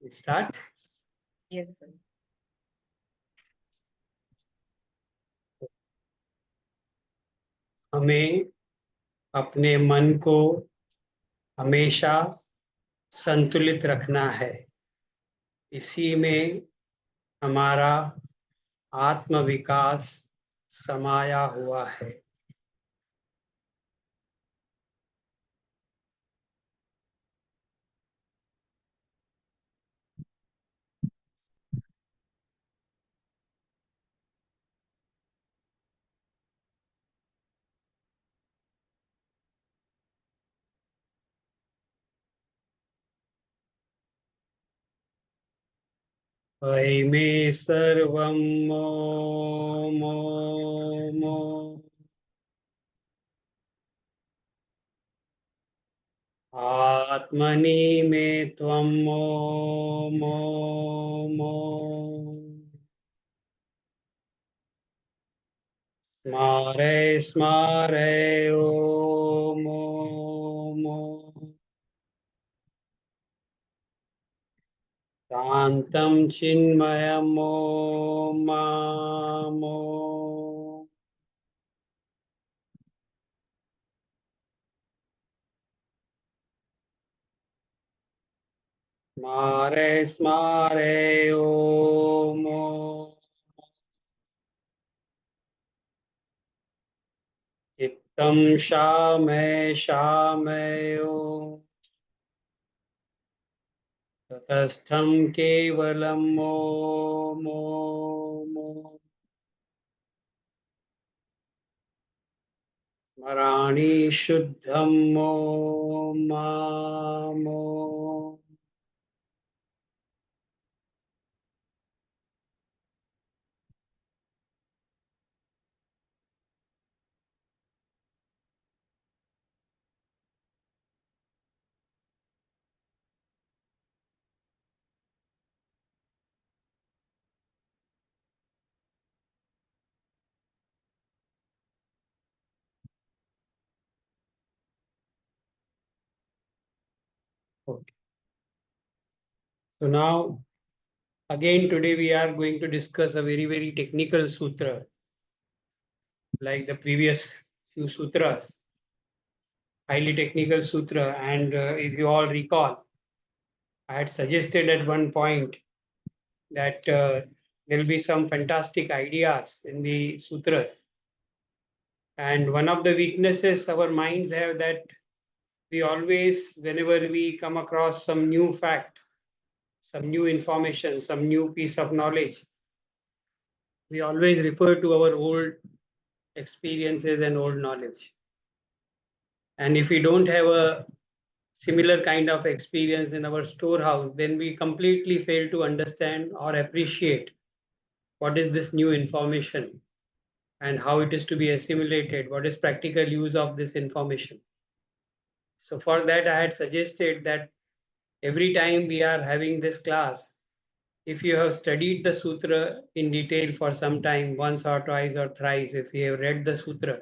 Start. Yes, sir. हमें अपने मन को हमेशा संतुलित रखना है। इसी में हमारा आत्म विकास समाया हुआ है। वै मे सर्वं ओम ओम ओम। आत्मनि मे त्वं ओम ओम ओम। स्मारय स्मारय ओम ओम ओम। शान्तं चिन्मयम् ॐ माम् ॐ। स्मारय स्मारय ॐ ॐ। चित्तं शामय शामय ॐ। तटस्थं केवलम् ॐ ॐ ॐ। स्मरामि शुद्धम् ॐ माम् ॐ। Okay. So now again today we are going to discuss a very technical sutra like the previous few sutras, highly technical sutra. And if you all recall, I had suggested at one point that there will be some fantastic ideas in the sutras. And one of the weaknesses our minds have that we always, whenever we come across some new fact, some new information, some new piece of knowledge, we always refer to our old experiences and old knowledge. And if we don't have a similar kind of experience in our storehouse, then we completely fail to understand or appreciate what is this new information and how it is to be assimilated, what is practical use of this information. So for that, I had suggested that every time we are having this class, if you have studied the sutra in detail for some time, once or twice or thrice, if you have read the sutra,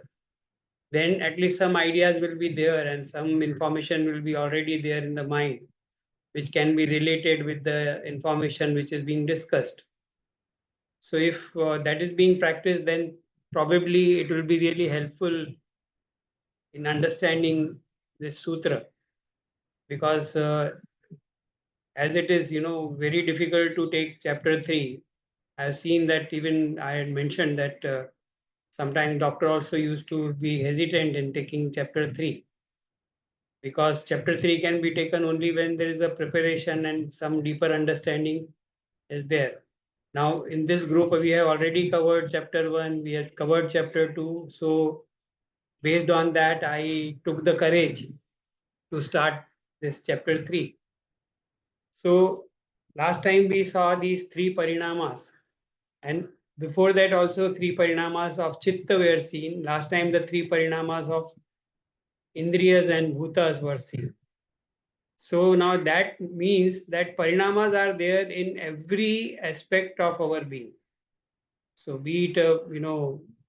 then at least some ideas will be there and some information will be already there in the mind, which can be related with the information which is being discussed. So if that is being practiced, then probably it will be really helpful in understanding this sutra, because as it is, very difficult to take chapter 3. I've seen that even I had mentioned that sometimes doctor also used to be hesitant in taking chapter 3, because chapter 3 can be taken only when there is a preparation and some deeper understanding is there. Now, in this group, we have already covered chapter 1, we had covered chapter 2. So, based on that, I took the courage to start this chapter 3. So, last time we saw these three parinamas, and before that, also three parinamas of chitta were seen. Last time, the three parinamas of indriyas and bhutas were seen. So now that means that parinamas are there in every aspect of our being. So be it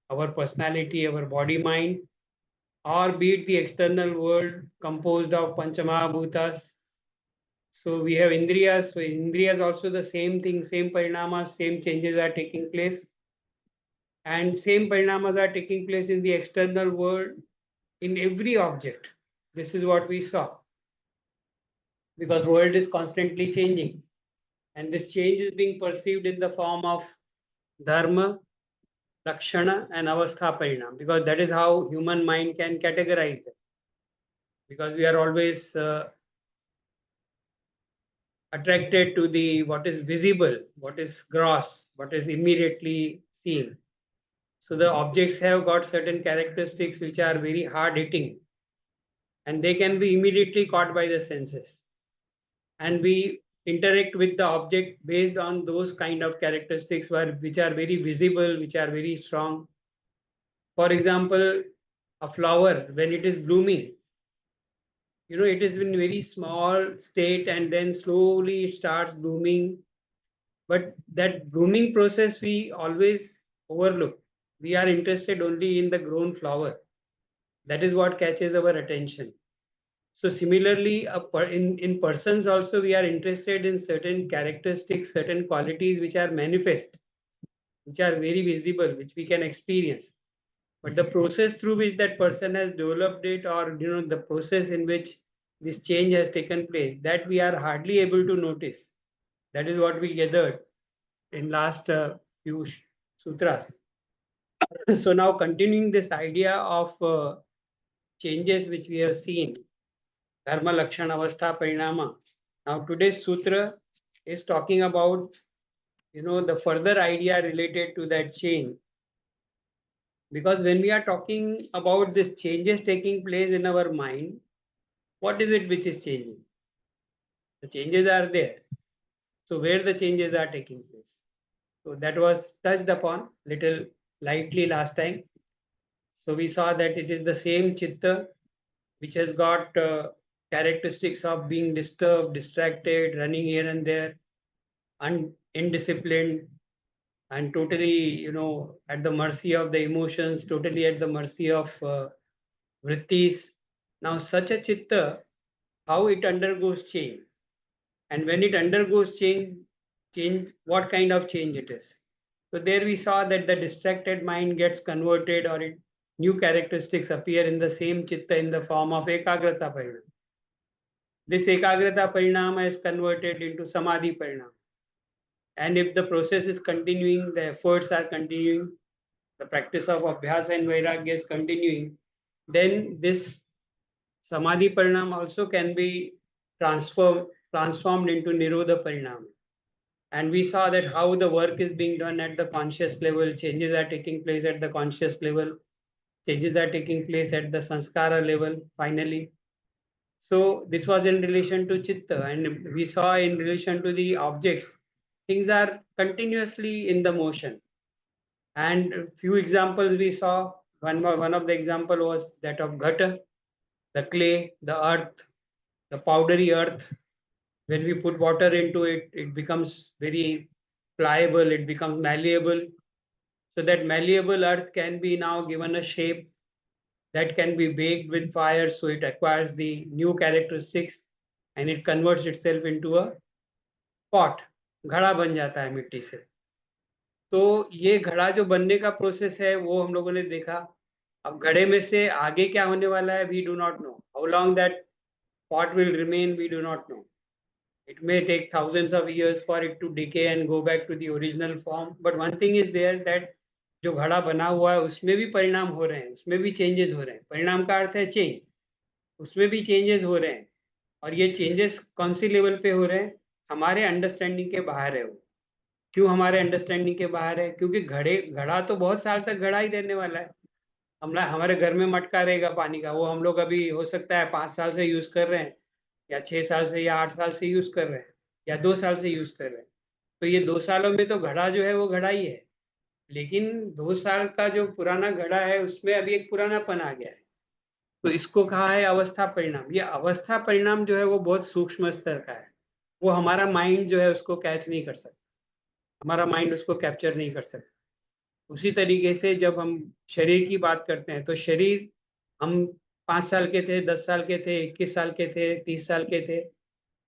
our personality, our body, mind, or be it the external world composed of panchamahabhutas, So we have Indriyas. So Indriyas also the same thing, same parinamas, same changes are taking place. And same parinamas are taking place in the external world in every object. This is what we saw. Because world is constantly changing. And this change is being perceived in the form of dharma, lakshana, and avastha parinam. Because that is how human mind can categorize them. Because we are always attracted to the what is visible, what is gross, what is immediately seen. So the objects have got certain characteristics which are very hard hitting and they can be immediately caught by the senses. And we interact with the object based on those kind of characteristics which are very visible, which are very strong. For example, a flower, when it is blooming, it is in very small state and then slowly it starts blooming. But that blooming process we always overlook. We are interested only in the grown flower. That is what catches our attention. So similarly, in persons also we are interested in certain characteristics, certain qualities which are manifest, which are very visible, which we can experience. But the process through which that person has developed it, or the process in which this change has taken place, that we are hardly able to notice. That is what we gathered in last few sutras. So now continuing this idea of changes which we have seen, dharma, lakshana, avastha, parinama. Now today's sutra is talking about the further idea related to that change. Because when we are talking about these changes taking place in our mind, what is it which is changing? The changes are there. So where the changes are taking place? So that was touched upon little lightly last time. So we saw that it is the same chitta which has got characteristics of being disturbed, distracted, running here and there, indisciplined, and totally, at the mercy of the emotions, totally at the mercy of vrittis. Now, such a chitta, how it undergoes change, and when it undergoes change, what kind of change it is. So there we saw that the distracted mind gets converted, or new characteristics appear in the same chitta in the form of ekagrata parinam. This ekagrata parinam is converted into samadhi parinam. And if the process is continuing, the efforts are continuing, the practice of abhyasa and vairagya is continuing, then this samadhi parinam also can be transformed into nirodha parinam. And we saw that how the work is being done at the conscious level, changes are taking place at the conscious level, changes are taking place at the sanskara level finally. So this was in relation to chitta, and we saw in relation to the objects, things are continuously in the motion. And a few examples we saw. One of the example was that of ghata, the clay, the earth, the powdery earth. When we put water into it, it becomes very pliable, it becomes malleable. So that malleable earth can be now given a shape that can be baked with fire, so it acquires the new characteristics and it converts itself into a pot. घड़ा बन जाता है मिट्टी से. तो ये घड़ा जो बनने का प्रोसेस है वो हम लोगों ने देखा. अब घड़े में से आगे क्या होने वाला है, we do not know. How long that pot will remain, we do not know. It may take thousands of years for it to decay and go back to the original form. But one thing is there that जो घड़ा बना हुआ है उसमें भी परिणाम हो रहे हैं, उसमें भी चेंजेस हो रहे हैं. परिणाम का अर्थ है चेंज, उसमें भी चेंजेस हो रहे हैं. और ये चेंजेस कौन सी लेवल पे हो रहे हैं? हमारे अंडरस्टैंडिंग के बाहर है वो. क्यों हमारे अंडरस्टैंडिंग के बाहर है? क्योंकि घड़ा तो बहुत साल तक घड़ा ही रहने वाला है. हमारे घर में मटका रहेगा पानी का, वो हम लोग अभी हो सकता है 5 साल से यूज कर रहे हैं, या 6 साल से या 8 साल से यूज कर रहे हैं, या 2 साल से यूज कर रहे हैं. तो ये 2 सालों में तो घड़ा जो है वो घड़ा ही है. लेकिन 2 साल का जो पुराना घड़ा है उसमें अभी एक पुरानापन आ गया है. तो इसको कहा है अवस्था परिणाम. ये अवस्था परिणाम जो है वो बहुत सूक्ष्म स्तर का है. वो हमारा माइंड जो है उसको कैच नहीं कर सकता, हमारा माइंड उसको कैप्चर नहीं कर सकता. उसी तरीके से जब हम शरीर की बात करते हैं तो शरीर, हम 5 साल के थे, 10 साल के थे, 21 साल के थे, 30 साल के थे,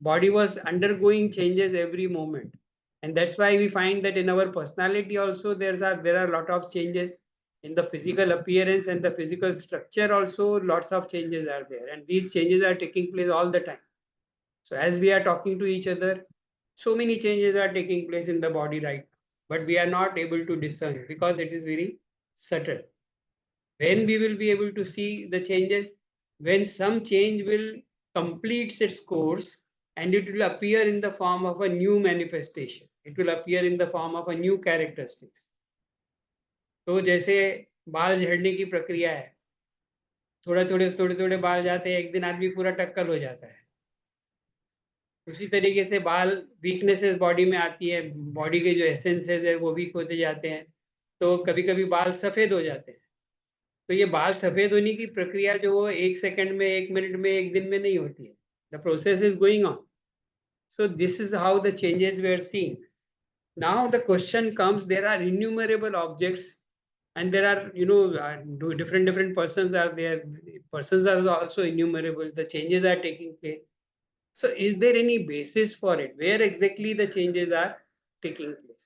body was undergoing changes every moment, and that's why we find that in our personality also there are a lot of changes in the physical appearance and the physical structure also. Lots of changes are there, and these changes are taking place all the time. So as we are talking to each other, so many changes are taking place in the body right now, but we are not able to discern because it is very subtle. When we will be able to see the changes, when some change will complete its course and it will appear in the form of a new manifestation, it will appear in the form of a new characteristics. तो जैसे बाल झड़ने की प्रक्रिया है, थोड़े थोड़े बाल जाते हैं, एक दिन आदमी पूरा टक्कल हो जाता है। उसी तरीके से बाल वीकनेसेस बॉडी में आती है, बॉडी के जो एसेंसेस है वो वीक होते जाते हैं, तो कभी कभी बाल सफेद हो जाते हैं। तो ये बाल सफेद होने की प्रक्रिया जो वो 1 सेकंड में, 1 मिनट में, 1 दिन में नहीं होती है। The process is going on. So this is how the changes we are seeing. Now the question comes, there are innumerable objects and there are different persons are there. Persons are also innumerable. The changes are taking place. So is there any basis for it? Where exactly the changes are taking place?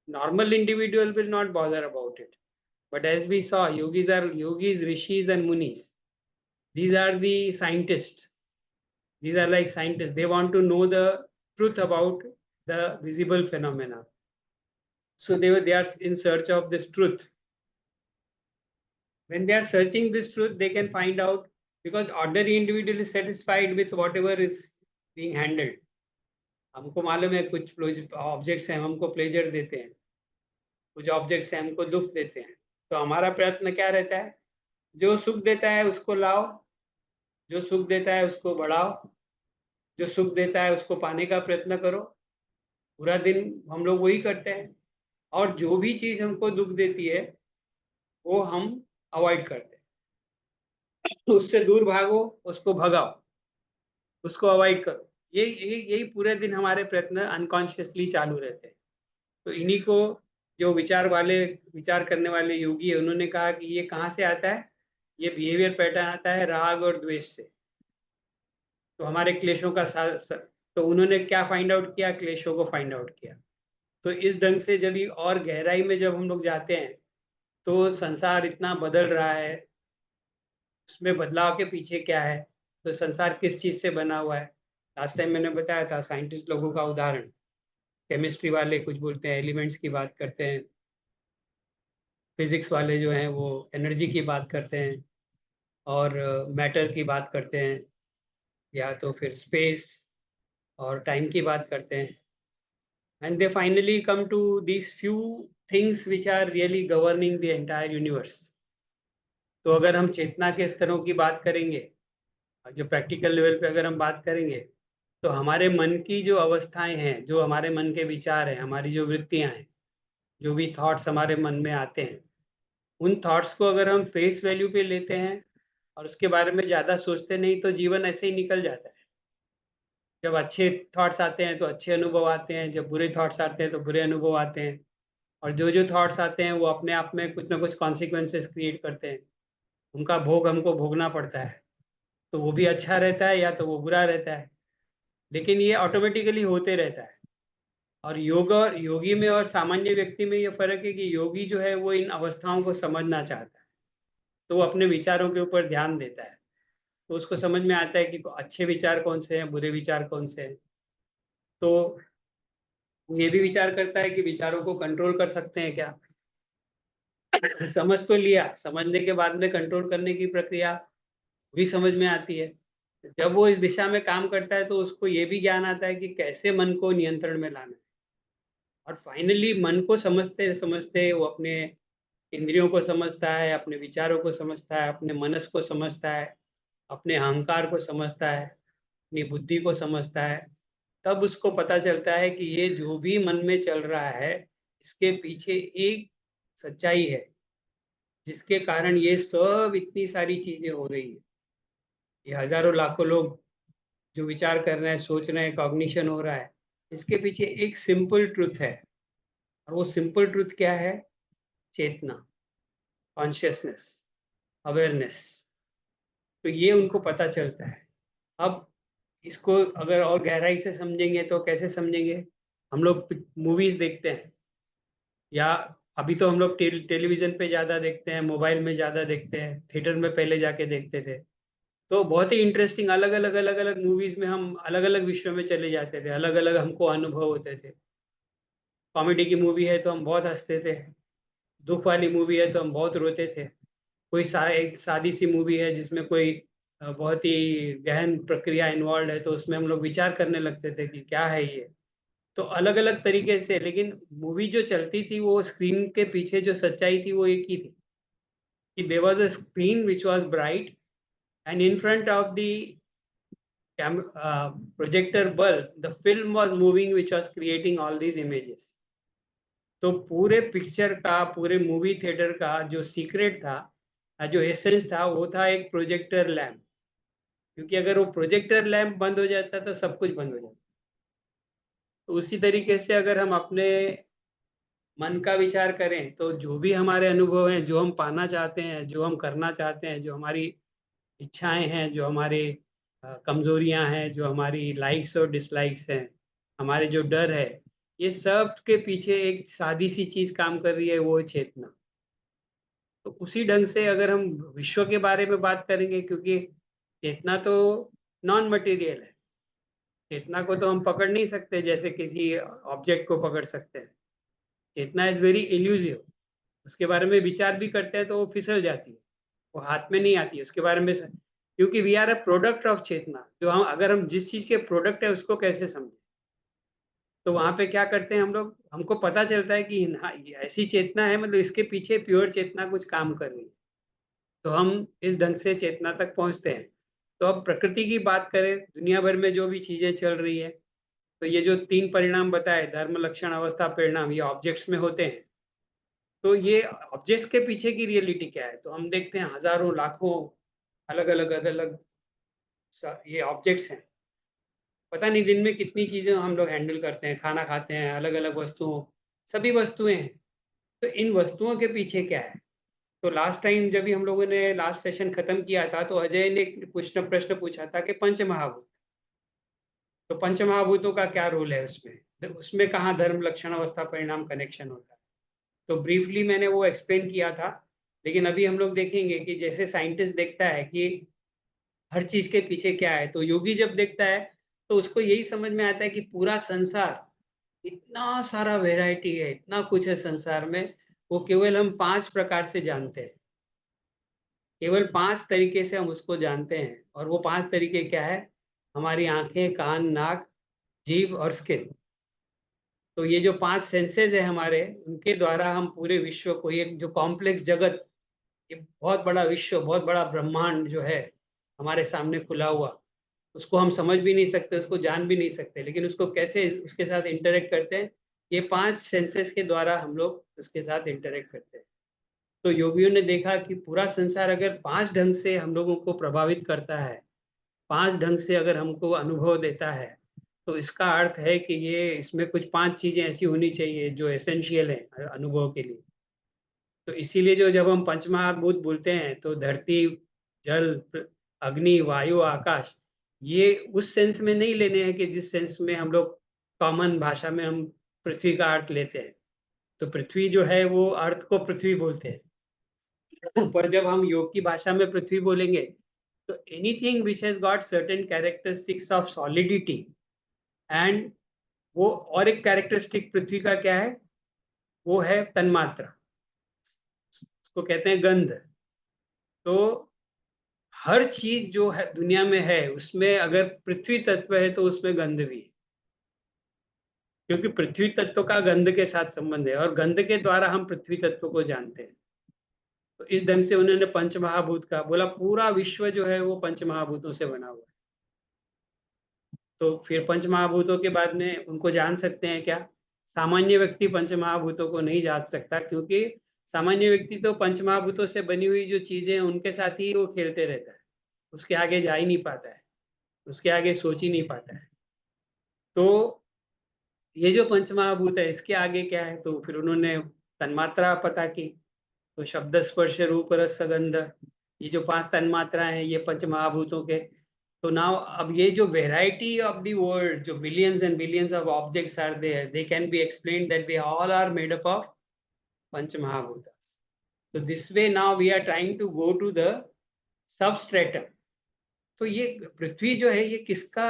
Normal individual will not bother about it. But as we saw, yogis, rishis, and munis. These are the scientists. These are like scientists. They want to know the truth about the visible phenomena. So they are in search of this truth. When they are searching this truth, they can find out, because ordinary individual is satisfied with whatever is being handled. हमको मालूम है कुछ objects हैं हमको pleasure देते हैं, कुछ objects हैं हमको दुख देते हैं। तो हमारा प्रयत्न क्या रहता है? जो सुख देता है उसको लाओ, जो सुख देता है उसको बढ़ाओ, जो सुख देता है उसको पाने का प्रयत्न करो। पूरा दिन हम लोग वही करते हैं, और जो भी चीज हमको दुख देती है वो हम अवॉइड करते हैं। उससे दूर भागो, उसको भगाओ, उसको अवॉइड करो। यही पूरे दिन हमारे प्रयत्न अनकॉन्शियसली चालू रहते हैं। तो इन्हीं को जो विचार करने वाले योगी है, उन्होंने कहा कि ये कहाँ से आता है? ये बिहेवियर पैटर्न आता है राग और द्वेष से। तो हमारे क्लेशों का तो उन्होंने क्या फाइंड आउट किया? क्लेशों को फाइंड आउट किया। तो इस ढंग से जब और गहराई में जब हम लोग जाते हैं, तो संसार इतना बदल रहा है, उसमें बदलाव के पीछे क्या है, तो संसार किस चीज से बना हुआ है। लास्ट टाइम मैंने बताया था साइंटिस्ट लोगों का उदाहरण। केमिस्ट्री वाले कुछ बोलते हैं, एलिमेंट्स की बात करते हैं। फिजिक्स वाले जो हैं वो एनर्जी की बात करते हैं, और मैटर की बात करते हैं, या तो फिर स्पेस और टाइम की बात करते हैं। And they finally come to these few things which are really governing the entire universe. तो अगर हम चेतना के स्तरों की बात करेंगे, जो प्रैक्टिकल लेवल पे अगर हम बात करेंगे, तो हमारे मन की जो अवस्थाएं हैं, जो हमारे मन के विचार हैं, हमारी जो वृत्तियां हैं, जो भी थॉट्स हमारे मन में आते हैं, उन थॉट्स को अगर हम फेस वैल्यू पे लेते हैं और उसके बारे में ज़्यादा सोचते नहीं, तो जीवन ऐसे ही निकल जाता है। जब अच्छे थॉट्स आते हैं तो अच्छे अनुभव आते हैं, जब बुरे थॉट्स आते हैं तो बुरे अनुभव आते हैं, और जो थॉट्स आते हैं वो अपने आप में कुछ ना कुछ कॉन्सिक्वेंसेस क्रिएट करते हैं। उनका भोग हमको भोगना पड़ता है, तो वो भी अच्छा रहता है या तो वो बुरा रहता है, लेकिन ये ऑटोमेटिकली होते रहता है। और योगी में और सामान्य व्यक्ति में ये फर्क है कि योगी जो है वो इन अवस्थाओं को समझना चाहता है, तो वो अपने विचारों के ऊपर ध्यान देता है, तो उसको समझ में आता है कि अच्छे विचार कौन से हैं, बुरे विचार कौन से हैं। तो वो ये भी विचार करता है कि विचारों को कंट्रोल कर सकते हैं क्या। समझ तो लिया, समझने के बाद में कंट्रोल करने की प्रक्रिया भी समझ में आती है। जब वो इस दिशा में काम करता है तो उसको ये भी ज्ञान आता है कि कैसे मन को नियंत्रण में लाना है। और फाइनली मन को समझते समझते वो अपने इंद्रियों को समझता है, अपने विचारों को समझता है, अपने मनस को समझता है, अपने अहंकार को समझता है, अपनी बुद्धि को समझता है। तब उसको पता चलता है कि ये जो भी मन में चल रहा है, इसके पीछे एक सच्चाई है, जिसके कारण ये सब इतनी सारी चीजें हो रही है। ये हजारों लाखों लोग जो विचार कर रहे हैं, सोच रहे हैं, कॉग्निशन हो रहा है, इसके पीछे एक सिंपल ट्रुथ है। और वो सिंपल ट्रुथ क्या है? चेतना, कॉन्शियसनेस, अवेयरनेस। तो ये उनको पता चलता है। अब इसको अगर और गहराई से समझेंगे तो कैसे समझेंगे? हम लोग मूवीज देखते हैं, या अभी तो हम लोग टेलीविजन पे ज्यादा देखते हैं, मोबाइल में ज्यादा देखते हैं, थिएटर में पहले जाके देखते थे। तो बहुत ही इंटरेस्टिंग, अलग अलग मूवीज में हम अलग अलग विषयों में चले जाते थे, अलग अलग हमको अनुभव होते थे। कॉमेडी की मूवी है तो हम बहुत हंसते थे, दुख वाली मूवी है तो हम बहुत रोते थे, कोई एक सादी सी मूवी है जिसमें कोई बहुत ही गहन प्रक्रिया इन्वॉल्व है तो उसमें हम लोग विचार करने लगते थे कि क्या है ये। तो अलग अलग तरीके से, लेकिन मूवी जो चलती थी वो स्क्रीन के पीछे जो सच्चाई थी वो एक ही थी, कि there was a screen which was bright, and in front of the projector bulb, the film was moving, which was creating all these images. तो पूरे पिक्चर का, पूरे मूवी थिएटर का जो सीक्रेट था, जो एसेंस था, वो था एक प्रोजेक्टर लैम्प। क्योंकि अगर वो प्रोजेक्टर लैम्प बंद हो जाता तो सब कुछ बंद हो जाता। तो उसी तरीके से अगर हम अपने मन का विचार करें तो जो भी हमारे अनुभव हैं, जो हम पाना चाहते हैं, जो हम करना चाहते हैं, जो हमारी इच्छाएं हैं, जो हमारी कमजोरियां हैं, जो हमारी लाइक्स और डिसलाइक्स हैं, हमारे जो डर है, ये सब के पीछे एक सादी सी चीज काम कर रही है, वो है चेतना। तो उसी ढंग से अगर हम विश्व के बारे में बात करेंगे, क्योंकि चेतना तो नॉन मटेरियल है, चेतना को तो हम पकड़ नहीं सकते जैसे किसी ऑब्जेक्ट को पकड़ सकते हैं। चेतना इज वेरी इल्यूसिव, उसके बारे में विचार भी करते हैं तो वो फिसल जाती है, वो हाथ में नहीं आती है उसके बारे में क्योंकि we are a product of chetna. जो हम, अगर हम जिस चीज के प्रोडक्ट है उसको कैसे समझे, तो वहां पे क्या करते हैं हम लोग, हमको पता चलता है कि हाँ ये ऐसी चेतना है, मतलब इसके पीछे प्योर चेतना कुछ काम कर रही है, तो हम इस ढंग से चेतना तक पहुंचते हैं। तो अब प्रकृति की बात करें, दुनिया भर में जो भी चीजें चल रही है, तो ये जो 3 परिणाम बताए, धर्म लक्षण अवस्था परिणाम, ये ऑब्जेक्ट्स में होते हैं। तो ये ऑब्जेक्ट्स के पीछे की रियलिटी क्या है, तो हम देखते हैं हजारों लाखों अलग अलग ये ऑब्जेक्ट्स हैं। पता नहीं दिन में कितनी चीजें हम लोग हैंडल करते हैं, खाना खाते हैं, अलग अलग वस्तुओं, सभी वस्तुएं हैं। तो इन वस्तुओं के पीछे क्या है? तो लास्ट टाइम जब भी हम लोगों ने लास्ट सेशन खत्म किया था तो अजय ने एक प्रश्न पूछा था कि पंच महाभूत, तो पंच महाभूतों का क्या रोल है उसमें, तो उसमें कहाँ धर्म लक्षण अवस्था परिणाम कनेक्शन होता है। तो ब्रीफली मैंने वो एक्सप्लेन किया था। लेकिन अभी हम लोग देखेंगे कि जैसे साइंटिस्ट देखता है कि हर चीज के पीछे क्या है, तो योगी जब देखता है तो उसको यही समझ में आता है कि पूरा संसार, इतना सारा वैरायटी है, इतना कुछ है संसार में, वो केवल हम 5 प्रकार से जानते हैं, केवल 5 तरीके से हम उसको जानते हैं। और वो 5 तरीके क्या है? हमारी आंखें, कान, नाक, जीभ और स्किन। तो ये जो 5 सेंसेस है हमारे, उनके द्वारा हम पूरे विश्व को, ये जो कॉम्प्लेक्स जगत, ये बहुत बड़ा विश्व, बहुत बड़ा ब्रह्मांड जो है हमारे सामने खुला हुआ, उसको हम समझ भी नहीं सकते, उसको जान भी नहीं सकते, लेकिन उसको कैसे उसके साथ इंटरेक्ट करते हैं, ये 5 सेंसेस के द्वारा हम लोग उसके साथ इंटरेक्ट करते हैं। तो योगियों ने देखा कि पूरा संसार अगर 5 ढंग से हम लोगों को प्रभावित करता है, 5 ढंग से अगर हमको अनुभव देता है, तो इसका अर्थ है कि ये, इसमें कुछ 5 चीजें ऐसी होनी चाहिए जो एसेंशियल है अनुभव के लिए। तो इसीलिए जो जब हम पंचमहाभूत बोलते हैं तो धरती, जल, अग्नि, वायु, आकाश, ये उस सेंस में नहीं लेने हैं कि जिस सेंस में हम लोग कॉमन भाषा में हम पृथ्वी का अर्थ लेते हैं। तो पृथ्वी जो है वो अर्थ को पृथ्वी बोलते हैं, पर जब हम योग की भाषा में पृथ्वी बोलेंगे तो anything which has got certain characteristics of solidity, and वो, और एक कैरेक्टरिस्टिक पृथ्वी का क्या है, वो है तन्मात्रा, उसको कहते हैं गंध। तो हर चीज जो है दुनिया में है, उसमें अगर पृथ्वी तत्व है तो उसमें गंध भी है, क्योंकि पृथ्वी तत्व का गंध के साथ संबंध है और गंध के द्वारा हम पृथ्वी तत्व को जानते हैं। तो इस ढंग से उन्होंने पंच महाभूत का बोला, पूरा विश्व जो है वो पंच महाभूतों से बना हुआ है। तो फिर पंच महाभूतों के बाद में उनको जान सकते हैं क्या? सामान्य व्यक्ति पंच महाभूतों को नहीं जान सकता, क्योंकि सामान्य व्यक्ति तो पंच महाभूतों से बनी हुई जो चीजें हैं उनके साथ ही वो खेलते रहता है, उसके आगे जा ही नहीं पाता है, उसके आगे सोच ही नहीं पाता है। तो ये जो पंचमहाभूत है इसके आगे क्या है, तो फिर उन्होंने तन्मात्रा पता की। तो शब्द, स्पर्श, रूप, रस, गंध, ये जो 5 तन्मात्रा हैं ये पंचमहाभूतों के तो नाउ अब ये जो वेराइटी ऑफ द वर्ल्ड, जो billions and billions of objects are there, they can be explain that they all are made up of pancha mahabhutas. So this way now we are trying to go to the substratum. तो ये पृथ्वी जो है ये किसका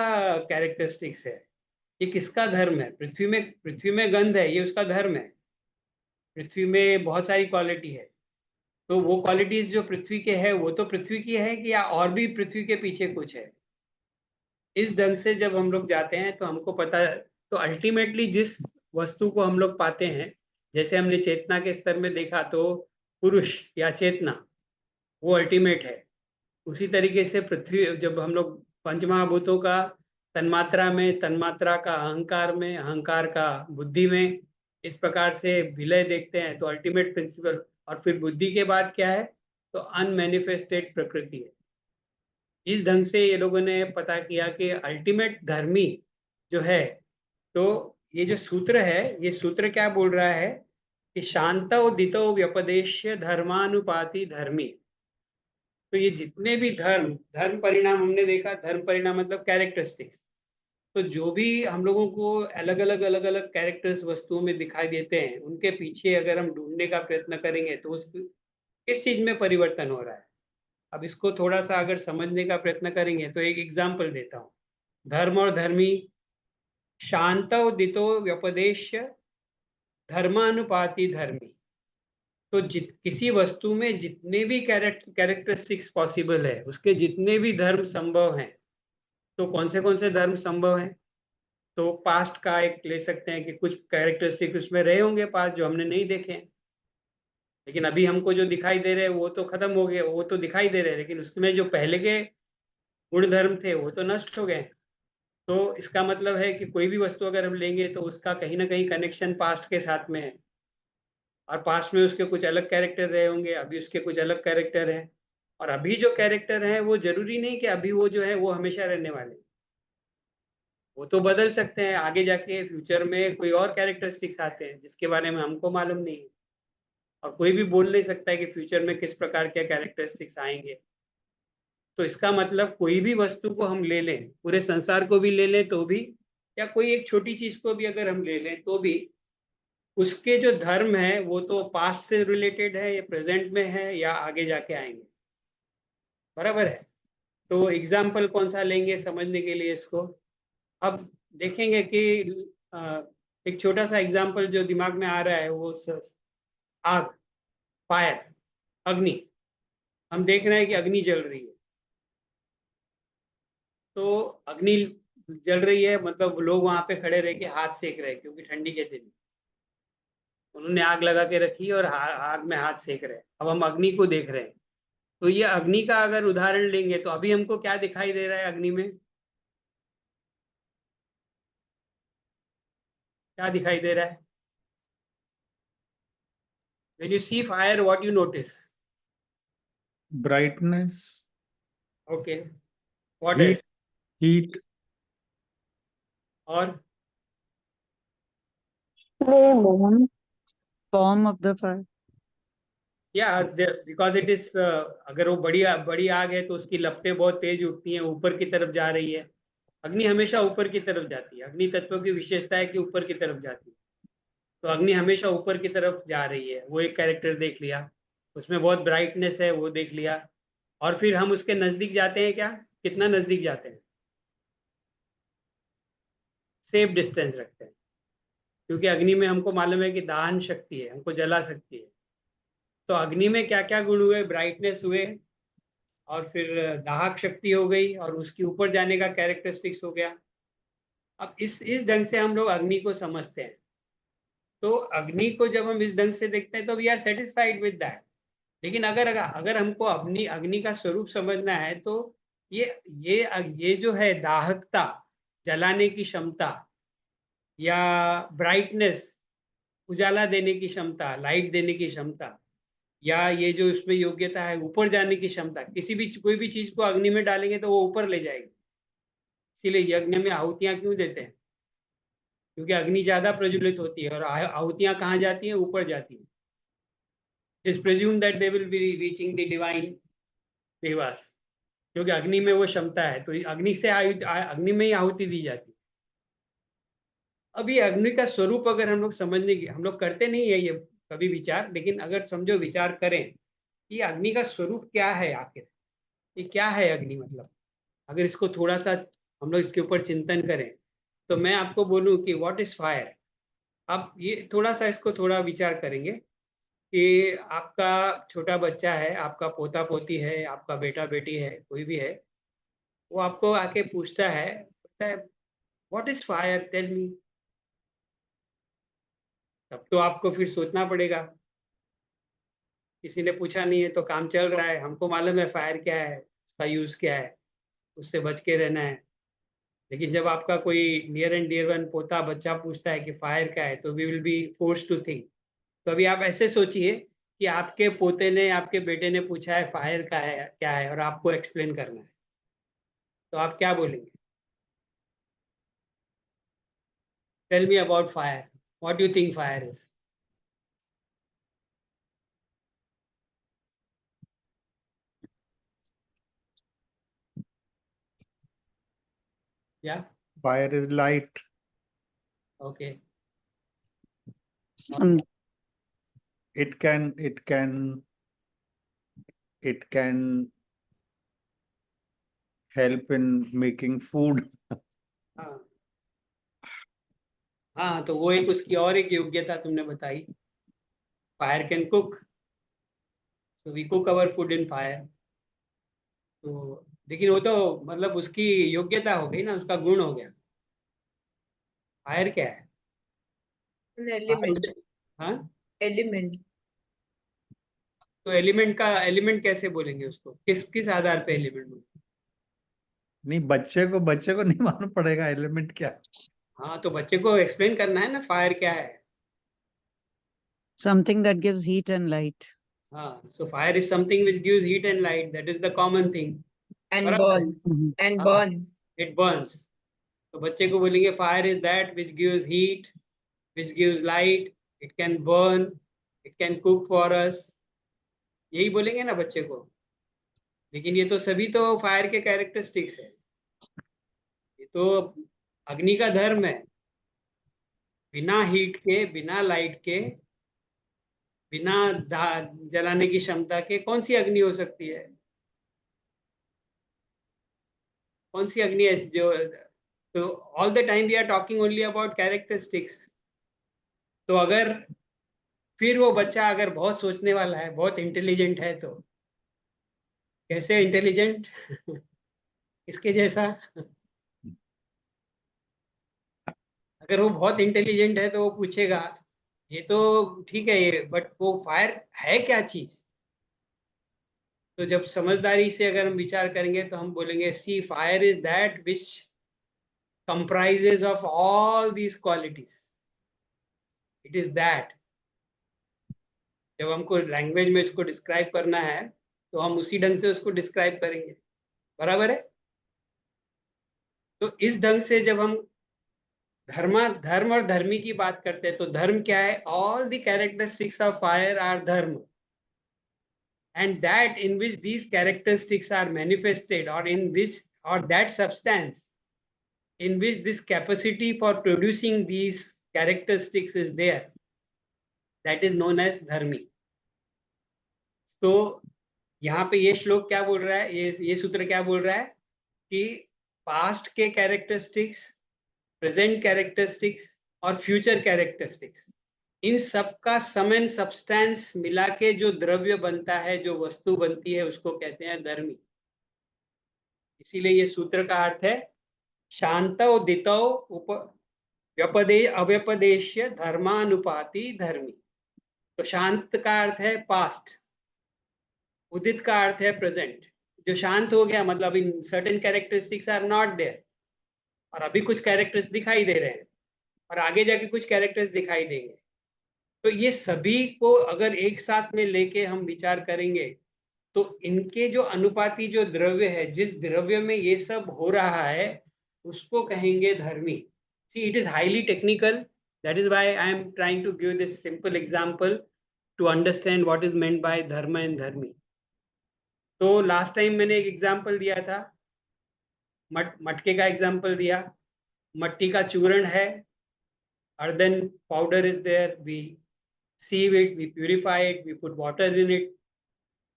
characteristics है, ये किसका धर्म है? पृथ्वी में गंध है, ये उसका धर्म है. पृथ्वी में बहुत सारी क्वालिटी है. तो वो क्वालिटीज जो पृथ्वी के है वो तो पृथ्वी की है कि या और भी पृथ्वी के पीछे कुछ है? इस ढंग से जब हम लोग जाते हैं तो हमको पता, तो अल्टीमेटली जिस वस्तु को हम लोग पाते हैं, जैसे हमने चेतना के स्तर में देखा तो पुरुष या चेतना वो अल्टीमेट है. उसी तरीके से पृथ्वी, जब हम लोग पंचमहाभूतों का तन्मात्रा में, तन्मात्रा का अहंकार में, अहंकार का बुद्धि में, इस प्रकार से विलय देखते हैं तो अल्टीमेट प्रिंसिपल. और फिर बुद्धि के बाद क्या है? तो अनमैनिफेस्टेड प्रकृति है. इस ढंग से ये लोगों ने पता किया कि अल्टीमेट धर्मी जो है, तो ये जो सूत्र है, ये सूत्र क्या बोल रहा है कि शांतो दितो व्यपदेश्य धर्मानुपाति धर्मी. तो ये जितने भी धर्म परिणाम हमने देखा, धर्म परिणाम मतलब कैरेक्टरिस्टिक्स. तो जो भी हम लोगों को अलग अलग कैरेक्टर्स वस्तुओं में दिखाई देते हैं, उनके पीछे अगर हम ढूंढने का प्रयत्न करेंगे तो उस किस चीज में परिवर्तन हो रहा है. अब इसको थोड़ा सा अगर समझने का प्रयत्न करेंगे तो एक एग्जाम्पल देता हूँ. धर्म और धर्मी, शांतो दितो व्यपदेश्य धर्मानुपाति धर्मी. तो किसी वस्तु में जितने भी कैरेक्टरिस्टिक्स पॉसिबल है, उसके जितने भी धर्म संभव हैं. तो कौन से धर्म संभव हैं? तो पास्ट का एक ले सकते हैं कि कुछ कैरेक्टरिस्टिक उसमें रहे होंगे पास्ट जो हमने नहीं देखे हैं, लेकिन अभी हमको जो दिखाई दे रहे हैं वो तो खत्म हो गए, वो तो दिखाई दे रहे हैं, लेकिन उसमें जो पहले के गुण धर्म थे वो तो नष्ट हो गए. तो इसका मतलब है कि कोई भी वस्तु अगर हम लेंगे तो उसका कहीं ना कहीं कनेक्शन पास्ट के साथ में है, और पास्ट में उसके कुछ अलग कैरेक्टर रहे होंगे, अभी उसके कुछ अलग कैरेक्टर हैं. और अभी जो कैरेक्टर हैं वो जरूरी नहीं कि अभी वो जो है वो हमेशा रहने वाले, वो तो बदल सकते हैं. आगे जाके फ्यूचर में कोई और कैरेक्टरिस्टिक्स आते हैं जिसके बारे में हमको मालूम नहीं है, और कोई भी बोल नहीं सकता है कि फ्यूचर में किस प्रकार के कैरेक्टरिस्टिक्स आएंगे. तो इसका मतलब कोई भी वस्तु को हम ले लें, पूरे संसार को भी ले लें तो भी, या कोई एक छोटी चीज को भी अगर हम ले लें तो भी, उसके जो धर्म है वो तो पास्ट से रिलेटेड है, या प्रेजेंट में है, या आगे जाके आएंगे. बराबर है. तो एग्जाम्पल कौन सा लेंगे समझने के लिए इसको? अब देखेंगे कि एक छोटा सा एग्जाम्पल जो दिमाग में आ रहा है वो आग, फायर, अग्नि. हम देख रहे हैं कि अग्नि जल रही है. तो अग्नि जल रही है मतलब लोग वहां पे खड़े रह के हाथ सेक रहे हैं, क्योंकि ठंडी के दिन उन्होंने आग लगा के रखी और आग में हाथ सेक रहे हैं. अब हम अग्नि को देख रहे हैं. तो ये अग्नि का अगर उदाहरण लेंगे तो अभी हमको क्या दिखाई दे रहा है अग्नि में? क्या दिखाई दे रहा है? When you see fire, what you notice? Brightness, Okay. What heat, else? heat, और form of the fire. या बिकॉज इट इज, अगर वो बड़ी आग है तो उसकी लपटें बहुत तेज उठती हैं, ऊपर की तरफ जा रही है. अग्नि हमेशा ऊपर की तरफ जाती है. अग्नि तत्व की विशेषता है कि ऊपर की तरफ जाती है. तो अग्नि हमेशा ऊपर की तरफ जा रही है, वो एक कैरेक्टर देख लिया. उसमें बहुत ब्राइटनेस है, वो देख लिया. और फिर हम उसके नजदीक जाते हैं क्या? कितना नजदीक जाते हैं? सेफ डिस्टेंस रखते हैं, क्योंकि अग्नि में हमको मालूम है कि दहन शक्ति है, हमको जला सकती है. तो अग्नि में क्या क्या गुण हुए? ब्राइटनेस हुए, और फिर दाहक शक्ति हो गई, और उसके ऊपर जाने का कैरेक्टरिस्टिक्स हो गया. अब इस ढंग से हम लोग अग्नि को समझते हैं. तो अग्नि को जब हम इस ढंग से देखते हैं तो we are satisfied with that. लेकिन अगर हमको अग्नि अग्नि का स्वरूप समझना है तो ये जो है दाहकता, जलाने की क्षमता, या ब्राइटनेस, उजाला देने की क्षमता, लाइट देने की क्षमता, या ये जो इसमें योग्यता है ऊपर जाने की क्षमता, कोई भी चीज को अग्नि में डालेंगे तो वो ऊपर ले जाएगी. इसीलिए यज्ञ में आहुतियां क्यों देते हैं? क्योंकि अग्नि ज्यादा प्रज्वलित होती है, और आहुतियां कहाँ जाती हैं? ऊपर जाती हैं. It's presume that they will be reaching the divine Dewas. क्योंकि अग्नि में वो क्षमता है, तो अग्नि से अग्नि में ही आहुति दी जाती है। अभी अग्नि का स्वरूप अगर हम लोग समझने की, हम लोग करते नहीं है ये कभी विचार, लेकिन अगर समझो विचार करें कि अग्नि का स्वरूप क्या है, आखिर ये क्या है अग्नि, मतलब अगर इसको थोड़ा सा हम लोग इसके ऊपर चिंतन करें, तो मैं आपको बोलूं कि व्हाट इज फायर। आप ये थोड़ा सा इसको थोड़ा विचार करेंगे कि आपका छोटा बच्चा है, आपका पोता पोती है, आपका बेटा बेटी है, कोई भी है, वो आपको आके पूछता है what is fire, tell me. तब तो आपको फिर सोचना पड़ेगा, किसी ने पूछा नहीं है तो काम चल रहा है, हमको मालूम है फायर क्या है, उसका यूज क्या है, उससे बच के रहना है। लेकिन जब आपका कोई नियर एंड डियर वन पोता बच्चा पूछता है कि फायर क्या है, तो we will be force to think. तो अभी आप ऐसे सोचिए कि आपके पोते ने, आपके बेटे ने पूछा है फायर का है क्या है, और आपको एक्सप्लेन करना है, तो आप क्या बोलेंगे? Tell me about fire, what you think fire is. या Fire is light. Okay, Some It can help in making food. हाँ हाँ, तो वो एक उसकी और एक योग्यता तुमने बताई, fire can cook, so we cook our food in fire. तो लेकिन वो तो मतलब उसकी योग्यता हो गई ना, उसका गुण हो गया। फायर क्या है? An element. हाँ, Element. तो एलिमेंट कैसे बोलेंगे उसको, किस किस आधार पे एलिमेंट बोलेंगे? नहीं, बच्चे को नहीं मालूम पड़ेगा एलिमेंट क्या। हाँ, तो बच्चे को एक्सप्लेन करना है ना फायर क्या है। something that gives heat and light. हाँ, so fire is something which gives heat and light, that is the common thing. And बराबर, burns. Mhm. And हाँ, burns. It Burns. तो बच्चे को बोलेंगे fire is that which gives heat, which gives light, it can burn, it can cook for us, यही बोलेंगे ना बच्चे को। लेकिन ये तो सभी तो फायर के कैरेक्टरिस्टिक्स है, ये तो अग्नि का धर्म है। बिना हीट के, बिना लाइट के, बिना जलाने की क्षमता के कौन सी अग्नि हो सकती है? कौन सी अग्नि है जो, तो all the time we are talking only about characteristics. तो अगर फिर वो बच्चा अगर बहुत सोचने वाला है, बहुत इंटेलिजेंट है, तो कैसे इंटेलिजेंट इसके जैसा? अगर वो बहुत इंटेलिजेंट है तो वो पूछेगा, ये तो ठीक है ये, बट वो फायर है क्या चीज? तो जब समझदारी से अगर हम विचार करेंगे तो हम बोलेंगे see fire is that which comprises of all these qualities, it is that। जब हमको लैंग्वेज में इसको डिस्क्राइब करना है तो हम उसी ढंग से उसको डिस्क्राइब करेंगे, बराबर है। तो इस ढंग से जब हम धर्म और धर्मी की बात करते हैं, तो धर्म क्या है? All the characteristics of fire are dharma, and that in which these characteristics are manifested, or in which, or that substance in which this capacity for producing these characteristics is there, that is known as dharmi। तो यहाँ पे ये श्लोक क्या बोल रहा है, ये सूत्र क्या बोल रहा है कि पास्ट के कैरेक्टरिस्टिक्स, प्रेजेंट कैरेक्टरिस्टिक्स और फ्यूचर कैरेक्टरिस्टिक्स, इन सब का सम एंड सब्सटेंस मिला के जो द्रव्य बनता है, जो वस्तु बनती है, उसको कहते हैं धर्मी। इसीलिए ये सूत्र का अर्थ है शांतौ दितौ अव्यपदेश्य धर्मानुपाति धर्मी। तो शांत का अर्थ है पास्ट, उदित का अर्थ है प्रेजेंट। जो शांत हो गया मतलब in certain characteristics are not there, और अभी कुछ कैरेक्टर्स दिखाई दे रहे हैं और आगे जाके कुछ कैरेक्टर्स दिखाई देंगे। तो ये सभी को अगर एक साथ में लेके हम विचार करेंगे तो इनके जो अनुपाती जो द्रव्य है, जिस द्रव्य में ये सब हो रहा है, उसको कहेंगे धर्मी। See it is highly technical, that is why I am trying to give this simple example to understand what is meant by dharma and dharmi. तो लास्ट टाइम मैंने एक एग्जांपल दिया था, मटके का एग्जांपल दिया। मट्टी का चूर्ण है, earthen powder is there, we sieve it, we purify it, we put water in it,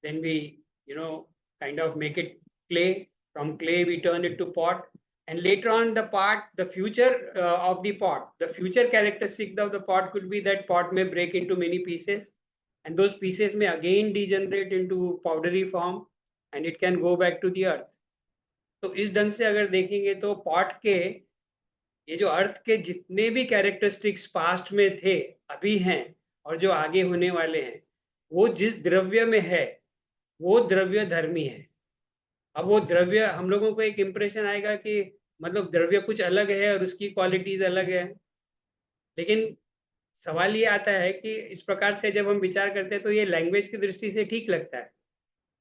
then we, kind of make it clay. From clay we turn it to pot, and later on the future of the pot, the future characteristic of the pot could be that pot may break into many pieces, and those pieces may again degenerate into powdery form, and it can go back to the earth. तो इस ढंग से अगर देखेंगे तो pot के ये जो अर्थ के जितने भी कैरेक्टरिस्टिक्स पास्ट में थे, अभी हैं और जो आगे होने वाले हैं, वो जिस द्रव्य में है वो द्रव्य धर्मी है। अब वो द्रव्य, हम लोगों को एक इंप्रेशन आएगा कि मतलब द्रव्य कुछ अलग है और उसकी क्वालिटीज अलग है, लेकिन सवाल ये आता है कि इस प्रकार से जब हम विचार करते हैं तो ये लैंग्वेज की दृष्टि से ठीक लगता है।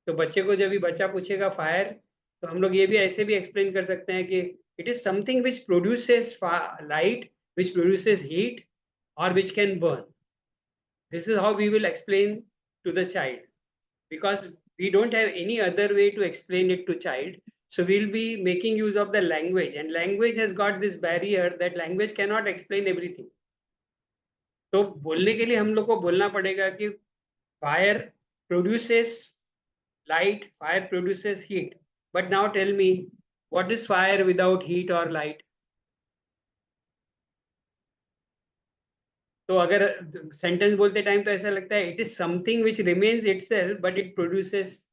तो बच्चे को जब भी बच्चा पूछेगा फायर, तो हम लोग ये भी ऐसे भी एक्सप्लेन कर सकते हैं कि it is something which produces light, which produces heat और which can burn. This is how we will explain to the child, because we don't have any other way to explain it to child, so we'll be making use of the language, and language has got this barrier that language cannot explain everything. तो बोलने के लिए हम लोग को बोलना पड़ेगा कि fire produces light, fire produces heat, but now tell me, what is fire without heat or light? तो अगर सेंटेंस बोलते टाइम तो ऐसा लगता है it is something which remains itself but it produces,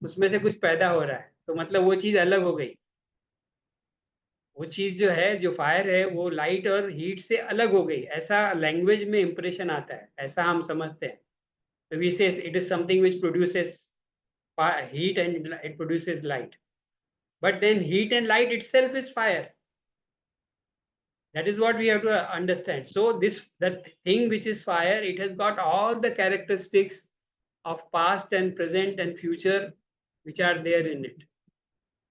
उसमें से कुछ पैदा हो रहा है, तो मतलब वो चीज अलग हो गई। वो चीज जो है, जो फायर है, वो लाइट और हीट से अलग हो गई, ऐसा लैंग्वेज में इंप्रेशन आता है, ऐसा हम समझते हैं। तो वी से it is something which produces heat and it produces light, but then heat and light itself is fire. That is what we have to understand. So the thing which is fire, it has got all the characteristics of past and present and future which are there in it.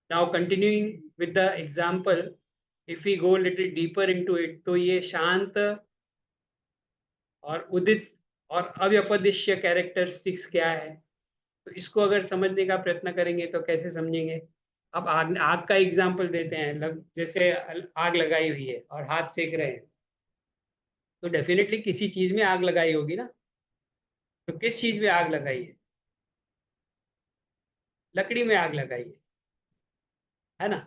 Now continuing with the example, if we go a little deeper into it, तो ये शांत और उदित और अव्यपदिश्य characteristics क्या है, तो इसको अगर समझने का प्रयत्न करेंगे तो कैसे समझेंगे। अब आग का एग्जाम्पल देते हैं, जैसे आग लगाई हुई है और हाथ सेक रहे हैं, तो डेफिनेटली किसी चीज में आग लगाई होगी ना। तो किस चीज में आग लगाई है? लकड़ी में आग लगाई है ना।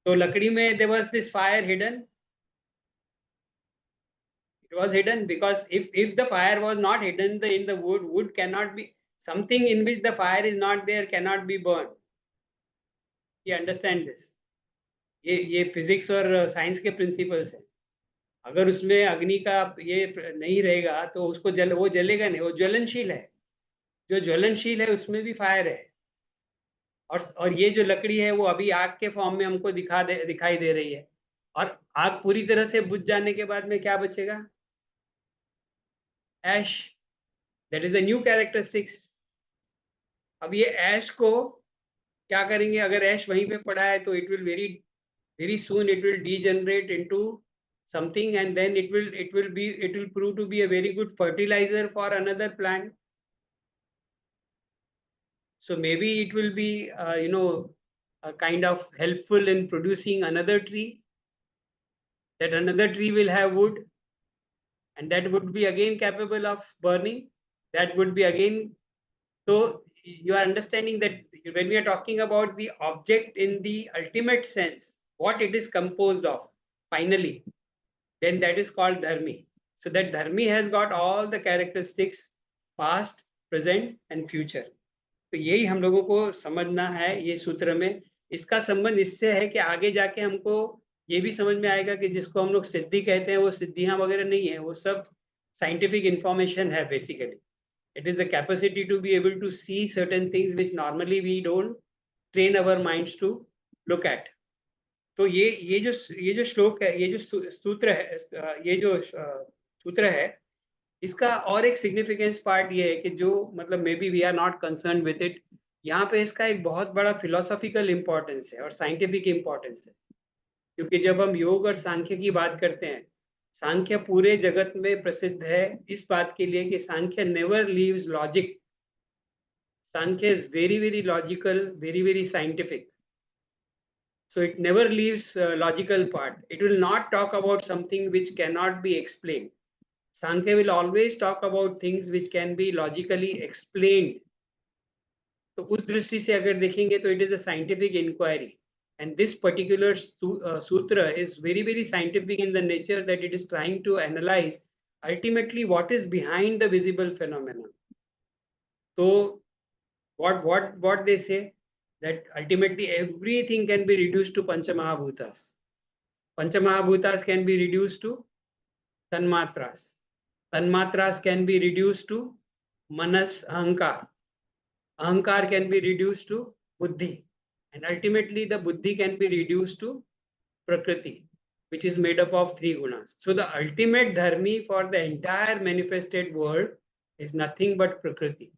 तो लकड़ी में there was this fire hidden, it was hidden because if the fire was not hidden in the wood cannot be, something in which the fire is not there cannot be burned. You understand this? ये physics और science के principles हैं। अगर उसमें अग्नि का ये नहीं रहेगा तो उसको वो जलेगा नहीं, वो ज्वलनशील है। जो ज्वलनशील है उसमें भी फायर है, और ये जो लकड़ी है वो अभी आग के फॉर्म में हमको दिखाई दे रही है, और आग पूरी तरह से बुझ जाने के बाद में क्या बचेगा? Ash. That is a new characteristics. अब ये ऐश को क्या करेंगे? अगर ऐश वहीं पे पड़ा है तो it will very soon it will degenerate into something, and then it will prove to be a very good fertilizer for another plant. So maybe it will be a kind of helpful in producing another tree, that another tree will have wood, and that would be again capable of burning, that would be again. So you are understanding that when we are talking about the object in the ultimate sense, what it is composed of finally, then that is called dharmi. So that dharmi has got all the characteristics past, present and future. तो यही हम लोगों को समझना है ये सूत्र में। इसका संबंध इससे है कि आगे जाके हमको ये भी समझ में आएगा कि जिसको हम लोग सिद्धि कहते हैं वो सिद्धियां वगैरह नहीं है, वो सब साइंटिफिक इंफॉर्मेशन है basically. It is the capacity to be able to see certain things which normally we don't train our minds to look at. तो ये जो श्लोक है, ये जो सूत्र है, ये जो सूत्र है, इसका और एक सिग्निफिकेंस पार्ट ये है कि जो मतलब maybe we are not concern with it, यहाँ पे इसका एक बहुत बड़ा फिलोसॉफिकल इम्पोर्टेंस है और साइंटिफिक इम्पोर्टेंस है। क्योंकि जब हम योग और सांख्य की बात करते हैं, सांख्य पूरे जगत में प्रसिद्ध है इस बात के लिए कि Sankhya never leaves logic. Sankhya is very, very logical, very, very scientific. So it never leaves logical part. It will not talk about something which cannot be explained. Sankhya will always talk about things which can be logically explained. तो उस दृष्टि से अगर देखेंगे तो it is a scientific inquiry, and this particular sutra is very, very scientific in the nature that it is trying to analyze ultimately what is behind the visible phenomena. So what they say, that ultimately everything can be reduced to Panchamahabhutas. Panchamahabhutas can be reduced to Tanmatras. Tanmatras can be reduced to Manas, Ahankar. Ahankar can be reduced to Buddhi. And ultimately the Buddhi can be reduced to Prakriti, which is made up of 3 gunas. So the ultimate dharmi for the entire manifested world is nothing but Prakriti.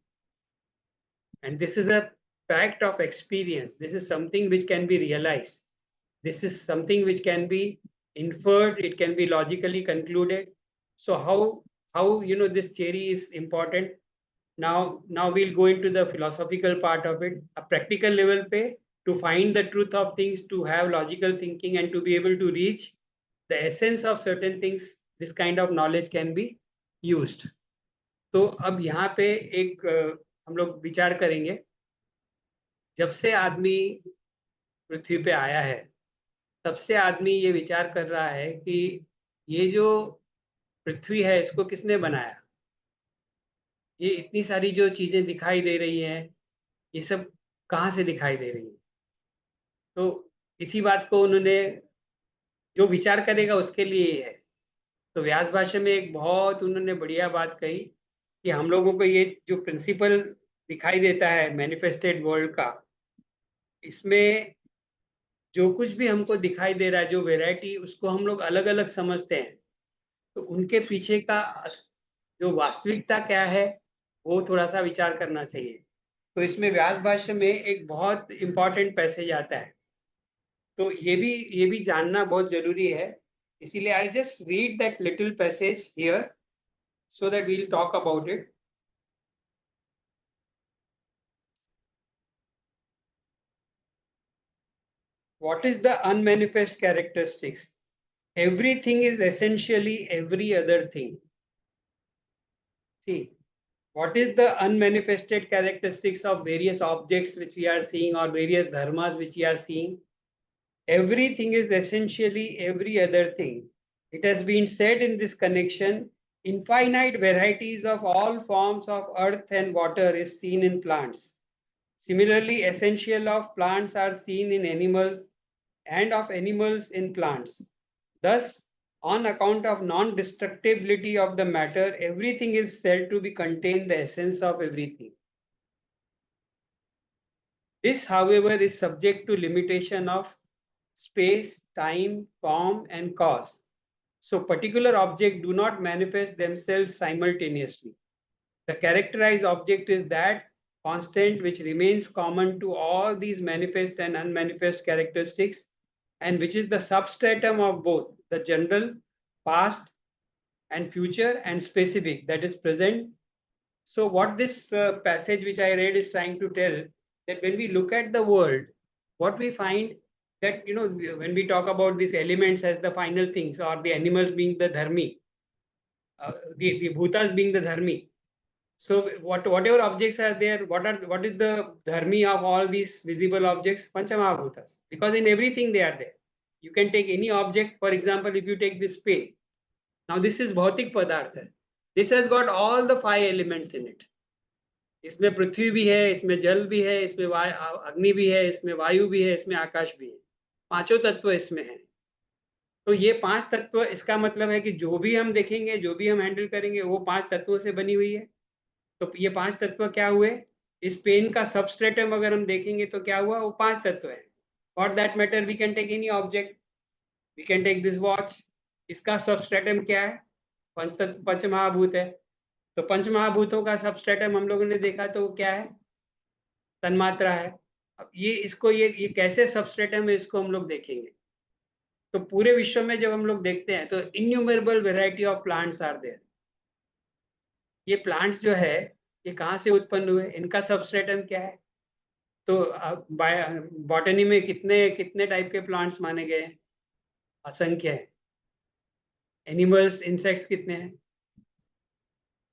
And this is a fact of experience. This is something which can be realized. This is something which can be inferred. It can be logically concluded. So how this theory is important. Now we'll go into the philosophical part of it. A practical level pe, to find the truth of things, to have logical thinking, and to be able to reach the essence of certain things, this kind of knowledge can be used. तो अब यहाँ पे एक हम लोग विचार करेंगे, जब से आदमी पृथ्वी पे आया है तब से आदमी ये विचार कर रहा है कि ये जो पृथ्वी है इसको किसने बनाया, ये इतनी सारी जो चीजें दिखाई दे रही हैं ये सब कहाँ से दिखाई दे रही है। तो इसी बात को उन्होंने, जो विचार करेगा उसके लिए ही है। तो व्यास भाष्य में एक बहुत उन्होंने बढ़िया बात कही कि हम लोगों को ये जो प्रिंसिपल दिखाई देता है मैनिफेस्टेड वर्ल्ड का, इसमें जो कुछ भी हमको दिखाई दे रहा है, जो वैरायटी, उसको हम लोग अलग अलग समझते हैं। तो उनके पीछे का जो वास्तविकता क्या है वो थोड़ा सा विचार करना चाहिए। तो इसमें व्यास भाष्य में एक बहुत इंपॉर्टेंट पैसेज आता है, तो ये भी जानना बहुत जरूरी है। इसीलिए I just read that little passage here so that we'll talk about it. What is the unmanifest characteristics? Everything is essentially every other thing. See, what is the unmanifested characteristics of various objects which we are seeing, or various dharmas which we are seeing? Everything is essentially every other thing. It has been said in this connection, infinite varieties of all forms of earth and water is seen in plants. Similarly, essential of plants are seen in animals, and of animals in plants. Thus, on account of non-destructibility of the matter, everything is said to be contain the essence of everything. This, however, is subject to limitation of space, time, form, and cause. So particular objects do not manifest themselves simultaneously. The characterized object is that constant which remains common to all these manifest and unmanifest characteristics, and which is the substratum of both the general, past, and future, and specific, that is present. So what this passage which I read is trying to tell, that when we look at the world, what we find that, when we talk about these elements as the final things, or the animals being the dharmi, the bhutas being the dharmi. So whatever objects are there, what is the dharmi of all these visible objects? Panchamahabhutas. Because in everything they are there. You can take any object, for example, if you take this pen. Now this is bhautik padartha. This has got all the 5 elements in it. इसमें पृथ्वी भी है, इसमें जल भी है, इसमें अग्नि भी है, इसमें वायु भी है, इसमें आकाश भी है। 5 तत्व इसमें हैं। तो ये 5 तत्व, इसका मतलब है कि जो भी हम देखेंगे, जो भी हम हैंडल करेंगे, वो 5 तत्वों से बनी हुई है। तो ये 5 तत्व क्या हुए? इस पेन का सबस्ट्रेटम अगर हम देखेंगे तो क्या हुआ? वो 5 तत्व है। For that matter we can take any object, we can take this watch, इसका सबस्ट्रेटम क्या है? पंचमहाभूत है। तो पंचमहाभूतों का सबस्ट्रेटम हम लोगों ने देखा तो क्या है? तन्मात्रा है। अब ये कैसे सबस्ट्रेटम है, इसको हम लोग देखेंगे। तो पूरे विश्व में जब हम लोग देखते हैं तो innumerable variety of plants are there. ये प्लांट्स जो है ये कहाँ से उत्पन्न हुए, इनका सबस्ट्रेटम क्या है। तो बॉटनी में कितने कितने टाइप के प्लांट्स माने गए हैं, असंख्य है। एनिमल्स, इंसेक्ट्स कितने हैं।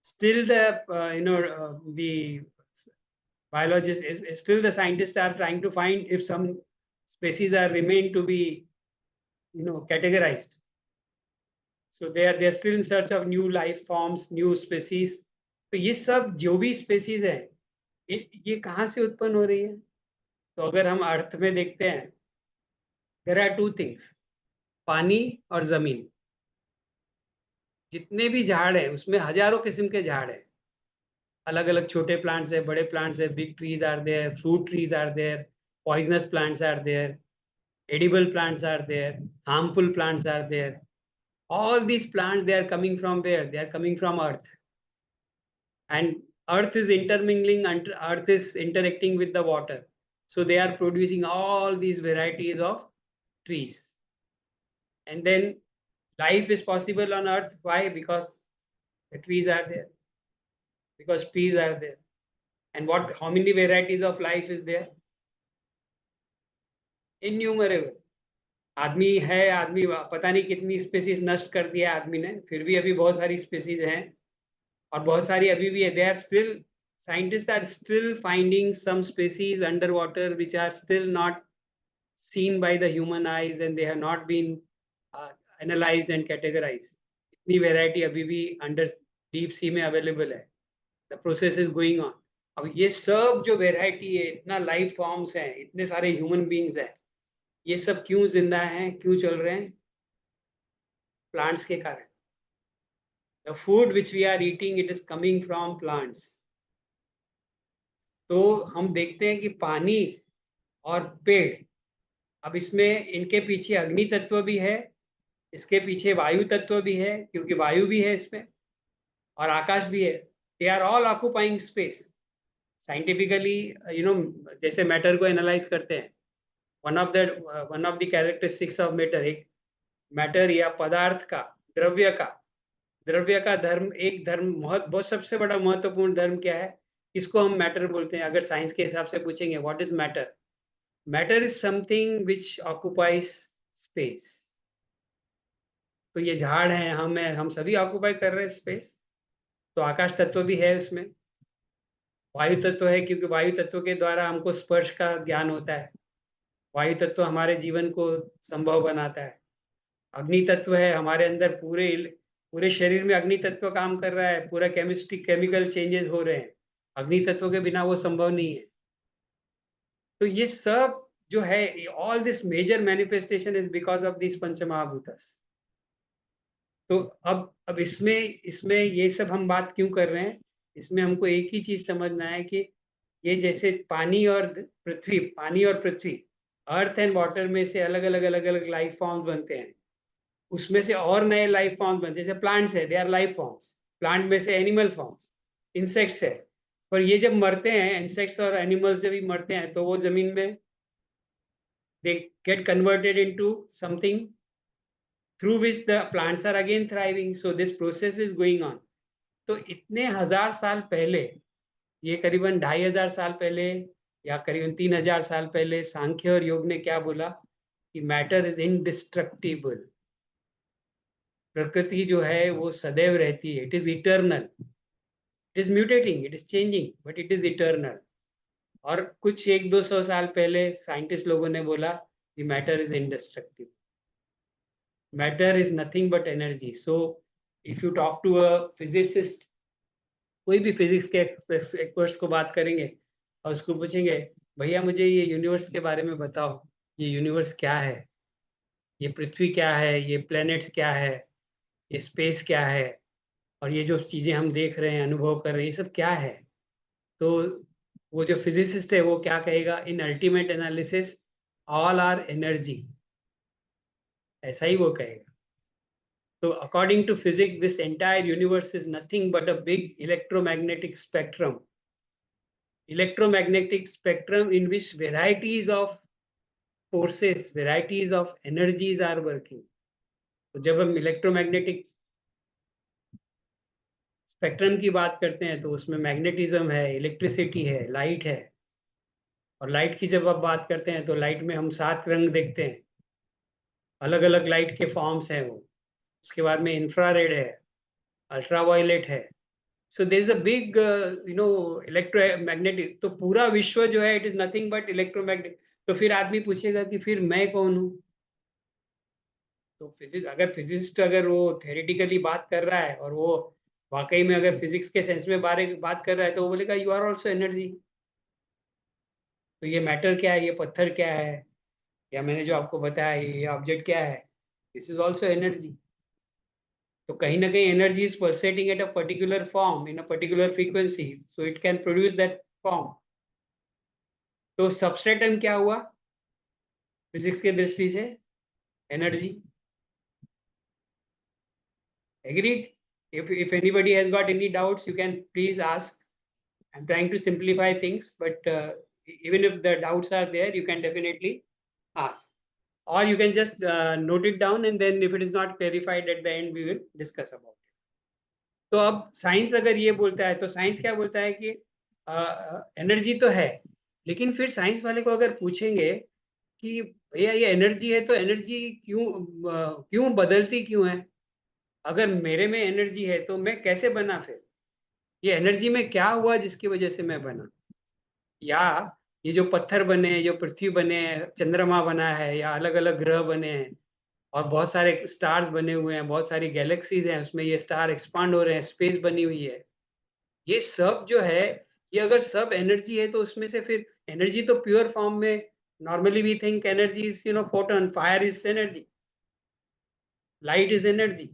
Still the the biologists is still the scientists are trying to find if some species are remain to be categorized. So they are still in search of new life forms, new species. तो ये सब जो भी species है ये कहाँ से उत्पन्न हो रही है। तो अगर हम अर्थ में देखते हैं, देयर आर टू थिंग्स, पानी और जमीन। जितने भी झाड़ हैं उसमें हजारों किस्म के झाड़ हैं, अलग अलग छोटे प्लांट्स है, बड़े प्लांट्स है, big trees are there, fruit trees are there, poisonous plants are there, edible plants are there, harmful plants are there. All these plants, they are coming from where? They are coming from earth. And earth is intermingling, and earth is interacting with the water. So they are producing all these varieties of trees. And then life is possible on earth. Why? Because the trees are there. Because trees are there. And how many varieties of life is there? Innumerable. आदमी है, आदमी पता नहीं कितनी species नष्ट कर दिया आदमी ने, फिर भी अभी बहुत सारी स्पीसीज हैं और बहुत सारी अभी भी है। They are still, scientist are still finding some species under water which are still not seen by the human eyes and they have not been analyzed and categorized. इतनी वैरायटी अभी भी अंडर डीप सी में available है। The process is going on. अब ये सब जो variety है, इतना लाइफ फॉर्म्स हैं, इतने सारे ह्यूमन बींग्स हैं, ये सब क्यों जिंदा हैं, क्यों चल रहे हैं? प्लांट्स के कारण। The food which we are eating, it is coming from plants. तो हम देखते हैं कि पानी और पेड़, अब इसमें इनके पीछे अग्नि तत्व भी है, इसके पीछे वायु तत्व भी है, क्योंकि वायु भी है इसमें, और आकाश भी है। They are all occupying space. Scientifically जैसे मैटर को एनालाइज करते हैं, one of the characteristics of matter, एक मैटर या पदार्थ का, द्रव्य का धर्म, एक धर्म बहुत सबसे बड़ा महत्वपूर्ण धर्म क्या है, इसको हम मैटर बोलते हैं। अगर साइंस के हिसाब से पूछेंगे what is matter, matter is something which occupies space. तो ये झाड़ हैं, हम सभी ऑक्यूपाई कर रहे हैं स्पेस। तो आकाश तत्व भी है उसमें, वायु तत्व है, क्योंकि वायु तत्व के द्वारा हमको स्पर्श का ज्ञान होता है। वायु तत्व हमारे जीवन को संभव बनाता है। अग्नि तत्व है, हमारे अंदर पूरे शरीर में अग्नि तत्व काम कर रहा है, पूरा केमिकल चेंजेस हो रहे हैं। अग्नि तत्व के बिना वो संभव नहीं है। तो ये सब जो है, all this major manifestation is because of this panchamahabhutas. तो अब इसमें ये सब हम बात क्यों कर रहे हैं, इसमें हमको एक ही चीज समझना है कि ये जैसे पानी और पृथ्वी, अर्थ एंड वाटर में से अलग अलग लाइफ फॉर्म्स बनते हैं, उसमें से और नए लाइफ फॉर्म्स बनते हैं। जैसे प्लांट्स है, they our life forms, plant में से एनिमल फॉर्म्स, इंसेक्ट्स है। पर ये जब मरते हैं, इंसेक्ट्स और एनिमल्स जब भी मरते हैं, तो वो जमीन में they get converted into something through which the plants are again thriving. So this process is going on. तो इतने हजार साल पहले, ये करीबन 2500 साल पहले या करीबन 3000 साल पहले, सांख्य और योग ने क्या बोला कि मैटर इज इनडिस्ट्रक्टिबल। प्रकृति जो है वो सदैव रहती है, it is eternal, it is mutating, it is changing, but it is eternal. और कुछ 100-200 साल पहले साइंटिस्ट लोगों ने बोला कि matter is indestructible, matter is nothing but energy. So if you talk to a physicist, कोई भी फिजिक्स के एक्सपर्ट्स को बात करेंगे और उसको पूछेंगे, भैया मुझे ये यूनिवर्स के बारे में बताओ, ये यूनिवर्स क्या है, ये पृथ्वी क्या है, ये प्लैनेट्स क्या है, ये स्पेस क्या है, और ये जो चीज़ें हम देख रहे हैं, अनुभव कर रहे हैं, ये सब क्या है। तो वो जो फिजिसिस्ट है वो क्या कहेगा, in ultimate analysis all are energy, ऐसा ही वो कहेगा। So according to physics, this entire universe is nothing but a big electromagnetic spectrum. Electromagnetic spectrum in which varieties of forces, varieties of energies are working. तो जब हम electromagnetic spectrum की बात करते हैं तो उसमें मैग्नेटिज्म है, इलेक्ट्रिसिटी है, लाइट है। और लाइट की जब आप बात करते हैं तो लाइट में हम 7 रंग देखते हैं, अलग अलग लाइट के फॉर्म्स हैं वो। उसके बाद में इंफ्रारेड है, अल्ट्रावायलेट है। So there is a big electromagnetic, तो पूरा विश्व जो है it is nothing but electromagnetic. तो फिर आदमी पूछेगा कि फिर मैं कौन हूँ? तो फिजिक्स, अगर फिजिसिस्ट अगर वो थ्योरेटिकली बात कर रहा है और वो वाकई में अगर फिजिक्स के सेंस में बारे बात कर रहा है तो वो बोलेगा यू आर ऑल्सो एनर्जी। तो ये मैटर क्या है, ये पत्थर क्या है, या मैंने जो आपको बताया ये ऑब्जेक्ट क्या है, दिस इज ऑल्सो एनर्जी। तो कहीं ना कहीं energy is pulsating at a particular form in a particular frequency, so it can produce that form. तो सबस्ट्रेटम क्या हुआ फिजिक्स की दृष्टि से? Energy. Agreed? If anybody has got any doubts, you can please ask. I'm trying to simplify things, but even if the doubts are there, you can definitely ask. Or you can just note it down, and then if it is not clarified at the end, we will discuss about it. तो अब science अगर ये बोलता है तो science क्या बोलता है कि एनर्जी तो है, लेकिन फिर साइंस वाले को अगर पूछेंगे कि भैया ये एनर्जी है तो एनर्जी क्यों बदलती क्यों है? अगर मेरे में एनर्जी है तो मैं कैसे बना? फिर ये एनर्जी में क्या हुआ जिसकी वजह से मैं बना? या ये जो पत्थर बने, जो पृथ्वी बने, चंद्रमा बना है, या अलग अलग ग्रह बने हैं और बहुत सारे स्टार्स बने हुए हैं, बहुत सारी गैलेक्सीज हैं, उसमें ये स्टार एक्सपांड हो रहे हैं, स्पेस बनी हुई है, ये सब जो है, ये अगर सब एनर्जी है तो उसमें से फिर एनर्जी तो प्योर फॉर्म में, normally we think energy is photon, fire is energy, light is energy,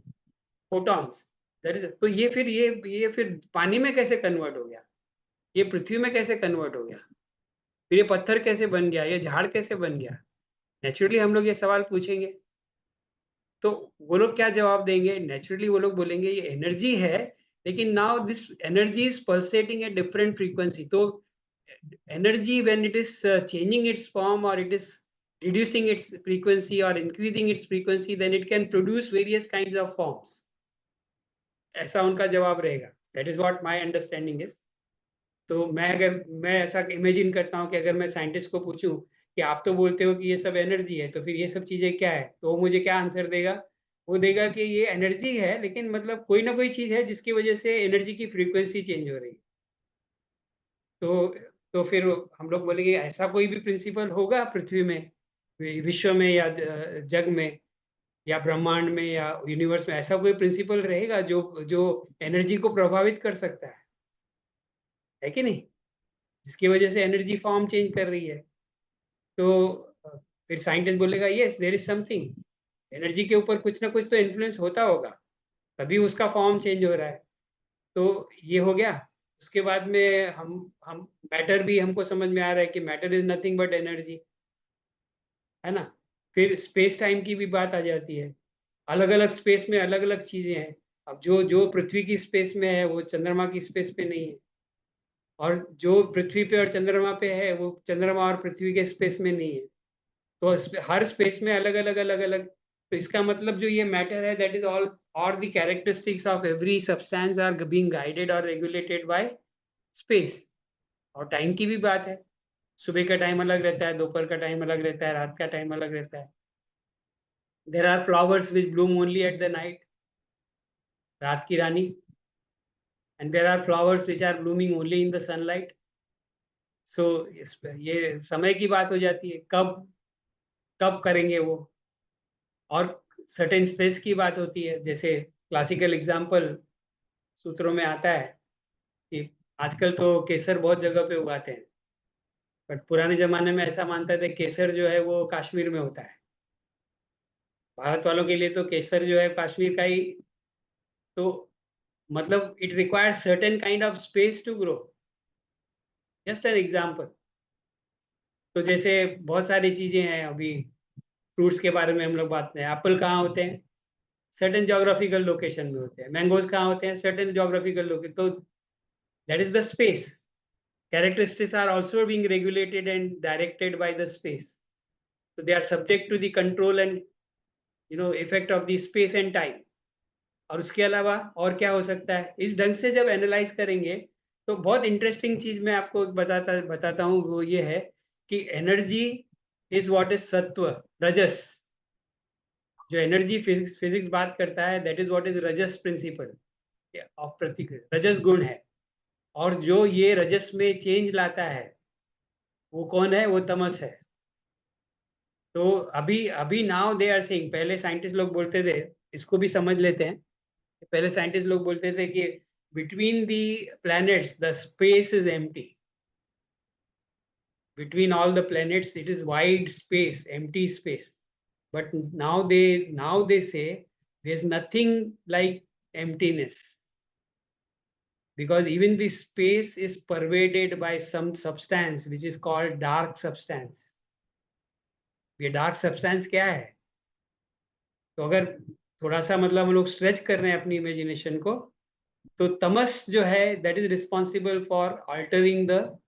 photons, that is. तो ये फिर पानी में कैसे कन्वर्ट हो गया? ये पृथ्वी में कैसे कन्वर्ट हो गया? फिर ये पत्थर कैसे बन गया? ये झाड़ कैसे बन गया? नेचुरली हम लोग ये सवाल पूछेंगे। तो वो लोग क्या जवाब देंगे? नेचुरली वो लोग बोलेंगे ये एनर्जी है, लेकिन now this energy is pulsating at different frequency. तो energy when it is changing its form और it is reducing its frequency or increasing its frequency, then it can produce various kinds of forms. ऐसा उनका जवाब रहेगा। That is what my understanding is. तो मैं ऐसा imagine करता हूँ कि अगर मैं साइंटिस्ट को पूछूं कि आप तो बोलते हो कि ये सब एनर्जी है, तो फिर ये सब चीजें क्या है, तो वो मुझे क्या आंसर देगा? वो देगा कि ये एनर्जी है, लेकिन मतलब कोई ना कोई चीज है जिसकी वजह से एनर्जी की फ्रीक्वेंसी चेंज हो रही है। तो फिर हम लोग बोलेंगे ऐसा कोई भी प्रिंसिपल होगा पृथ्वी में, विश्व में, या जग में, या ब्रह्मांड में, या यूनिवर्स में, ऐसा कोई प्रिंसिपल रहेगा जो जो एनर्जी को प्रभावित कर सकता है कि नहीं, जिसकी वजह से एनर्जी फॉर्म चेंज कर रही है? तो फिर साइंटिस्ट बोलेगा yes there is something, energy के ऊपर कुछ ना कुछ तो इन्फ्लुएंस होता होगा, तभी उसका फॉर्म चेंज हो रहा है। तो ये हो गया। उसके बाद में हम मैटर भी हमको समझ में आ रहा है कि matter is nothing but energy, है ना? फिर स्पेस टाइम की भी बात आ जाती है। अलग अलग स्पेस में अलग अलग चीजें हैं। अब जो जो पृथ्वी की स्पेस में है वो चंद्रमा की स्पेस पे नहीं है, और जो पृथ्वी पे और चंद्रमा पे है वो चंद्रमा और पृथ्वी के स्पेस में नहीं है। तो हर स्पेस में अलग अलग अलग अलग। तो इसका मतलब जो ये मैटर है, दैट इज ऑल, और the characteristics of every substance are being guided और रेगुलेटेड बाय स्पेस। और टाइम की भी बात है, सुबह का टाइम अलग रहता है, दोपहर का टाइम अलग रहता है, रात का टाइम अलग रहता है। There are flowers which bloom only at the night, रात की रानी, and there are flowers which are blooming only in the sunlight. So ये समय की बात हो जाती है, कब कब करेंगे वो। और सर्टेन स्पेस की बात होती है, जैसे क्लासिकल एग्जांपल सूत्रों में आता है कि आजकल तो केसर बहुत जगह पे उगाते हैं, बट पुराने जमाने में ऐसा मानते थे केसर जो है वो कश्मीर में होता है। भारत वालों के लिए तो केसर जो है कश्मीर का ही, तो मतलब it requires certain kind of space to grow. Just an example. तो जैसे बहुत सारी चीजें हैं, अभी फ्रूट्स के बारे में हम लोग बात करें, एप्पल कहाँ होते हैं? सर्टेन जोग्राफिकल लोकेशन में होते हैं। मैंगोज कहाँ होते हैं? Certain geographical location. तो that is the space. Characteristics are also being regulated and directed by the space. So they are subject to the control and effect of the space and time. और उसके अलावा और क्या हो सकता है, इस ढंग से जब एनालाइज करेंगे तो बहुत इंटरेस्टिंग चीज मैं आपको बताता हूँ, वो ये है कि एनर्जी इज व्हाट इज सत्व, रजस। जो एनर्जी फिजिक्स बात करता है, that is what is rajas principle of प्रतीक, रजस गुण है। और जो ये रजस में चेंज लाता है वो कौन है, वो तमस है। तो अभी अभी नाउ दे आर सेइंग, पहले साइंटिस्ट लोग बोलते थे, इसको भी समझ लेते हैं। पहले साइंटिस्ट लोग बोलते थे कि between the planets the space is empty, between all the planets it is wide space, empty space. But now they say there's nothing like emptiness, because even the space is pervaded by some substance which is called dark substance. ये dark substance क्या है? तो अगर थोड़ा सा मतलब हम लोग स्ट्रेच कर रहे हैं अपनी इमेजिनेशन को, तो तमस जो है that is responsible for altering the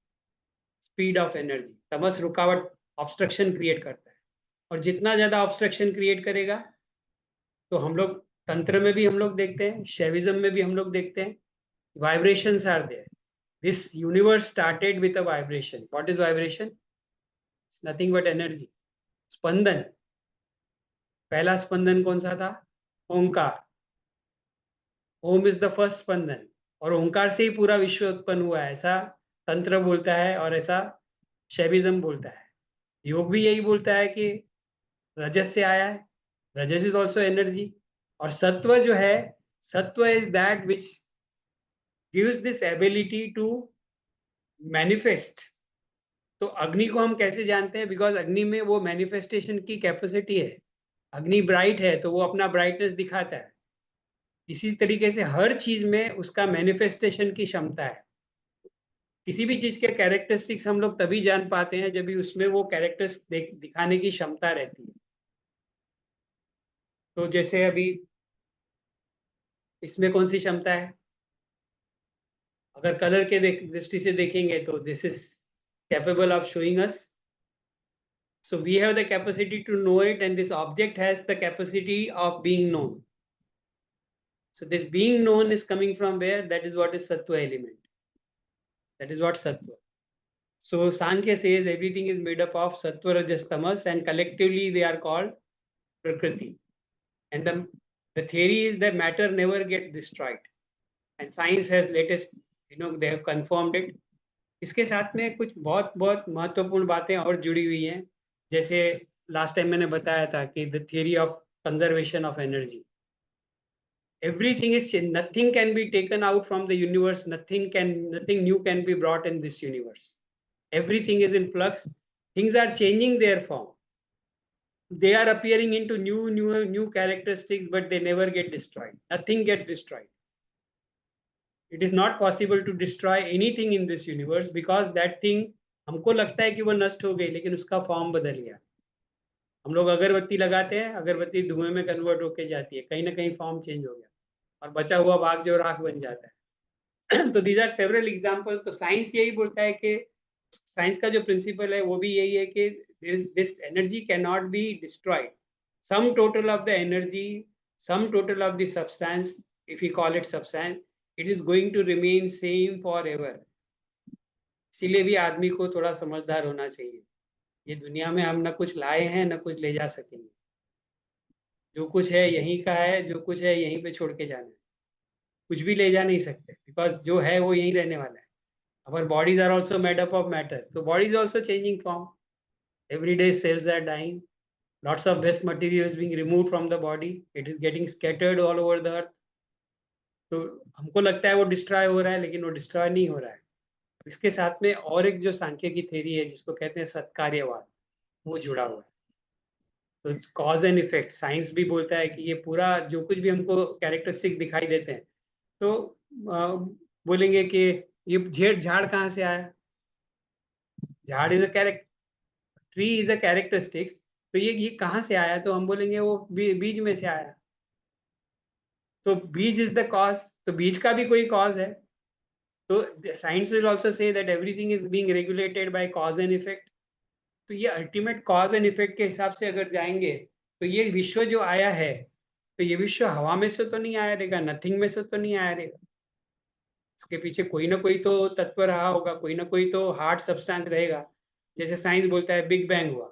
speed of energy. तमस रुकावट, ऑब्स्ट्रक्शन क्रिएट करता है, और जितना ज्यादा ऑब्स्ट्रक्शन क्रिएट करेगा, तो हम लोग तंत्र में भी हम लोग देखते हैं, शैविज्म में भी हम लोग देखते हैं, vibrations are there. This universe started with a vibration. What is vibration? It's nothing but energy, spandan. पहला स्पंदन कौन सा था? ओंकार। Om is the first spandan, और ओंकार से ही पूरा विश्व उत्पन्न हुआ है, ऐसा तंत्र बोलता है और ऐसा शैविज्म बोलता है। योग भी यही बोलता है कि रजस से आया है, रजस इज ऑल्सो एनर्जी। और सत्व जो है, sattva is that which gives this ability to manifest. तो अग्नि को हम कैसे जानते हैं? बिकॉज अग्नि में वो मैनिफेस्टेशन की कैपेसिटी है। अग्नि ब्राइट है तो वो अपना ब्राइटनेस दिखाता है। इसी तरीके से हर चीज में उसका मैनिफेस्टेशन की क्षमता है। किसी भी चीज के कैरेक्टरिस्टिक्स हम लोग तभी जान पाते हैं जब भी उसमें वो कैरेक्टर्स दिखाने की क्षमता रहती है। तो जैसे अभी इसमें कौन सी क्षमता है? अगर कलर के दृष्टि से देखेंगे तो this is capable of showing us, so we have the capacity to know it, and this object has the capacity of being known. So this being known is coming from where? That is what is sattva element, that is what sattva. So Sankhya says everything is made up of sattva, rajas, tamas, and collectively they are called prakriti. And the theory is that matter never gets destroyed, and science has latest, they have confirmed it. इसके साथ में कुछ बहुत बहुत महत्वपूर्ण बातें और जुड़ी हुई हैं, जैसे लास्ट टाइम मैंने बताया था कि the theory of conservation of energy. Everything is, nothing can be taken out from the universe, nothing new can be brought in this universe. Everything is in flux, things are changing their form, they are appearing into new characteristics, but they never get destroyed. Nothing gets destroyed. It is not possible to destroy anything in this universe, because that thing, हमको लगता है कि वो नष्ट हो गई, लेकिन उसका फॉर्म बदल गया। हम लोग अगरबत्ती लगाते हैं, अगरबत्ती धुएं में कन्वर्ट होके जाती है, कहीं ना कहीं फॉर्म चेंज हो गया, और बचा हुआ भाग जो राख बन जाता है। तो दीज आर सेवरल एग्जाम्पल्स। तो साइंस यही बोलता है कि साइंस का जो प्रिंसिपल है वो भी यही है कि this energy cannot be destroyed. Some total of the energy, some total of the substance, if we call it substance, it is going to remain same forever. इसीलिए भी आदमी को थोड़ा समझदार होना चाहिए। ये दुनिया में हम न कुछ लाए हैं न कुछ ले जा सकेंगे। जो कुछ है यहीं का है, जो कुछ है यहीं पे छोड़ के जाना है। कुछ भी ले जा नहीं सकते, बिकॉज जो है वो यहीं रहने वाला है। Our bodies are also made up of matter, so body is also changing form. Every day cells are dying, lots of waste material is being removed from the body, it is getting scattered all over the earth. तो हमको लगता है वो destroy हो रहा है, लेकिन वो डिस्ट्रॉय नहीं हो रहा है। इसके साथ में और एक जो सांख्य की थ्योरी है जिसको कहते हैं सत्कार्यवाद, वो जुड़ा हुआ है। तो कॉज एंड इफेक्ट, साइंस भी बोलता है कि ये पूरा जो कुछ भी हमको कैरेक्टरिस्टिक दिखाई देते हैं, तो बोलेंगे कि ये झाड़ कहाँ से आया? झाड़ is a character, tree is a characteristics. तो ये कहाँ से आया? तो हम बोलेंगे वो बीज में से आया। तो बीज इज द कॉज, तो बीज का भी कोई कॉज है। तो science will also say that everything is being regulated by cause and effect. तो ये अल्टीमेट कॉज एंड इफेक्ट के हिसाब से अगर जाएंगे, तो ये विश्व जो आया है तो ये विश्व हवा में से तो नहीं आया रहेगा, नथिंग में से तो नहीं आया रहेगा। इसके पीछे कोई ना कोई तो तत्व रहा होगा, कोई ना कोई तो हार्ड सब्सटेंस रहेगा। जैसे साइंस बोलता है बिग बैंग हुआ,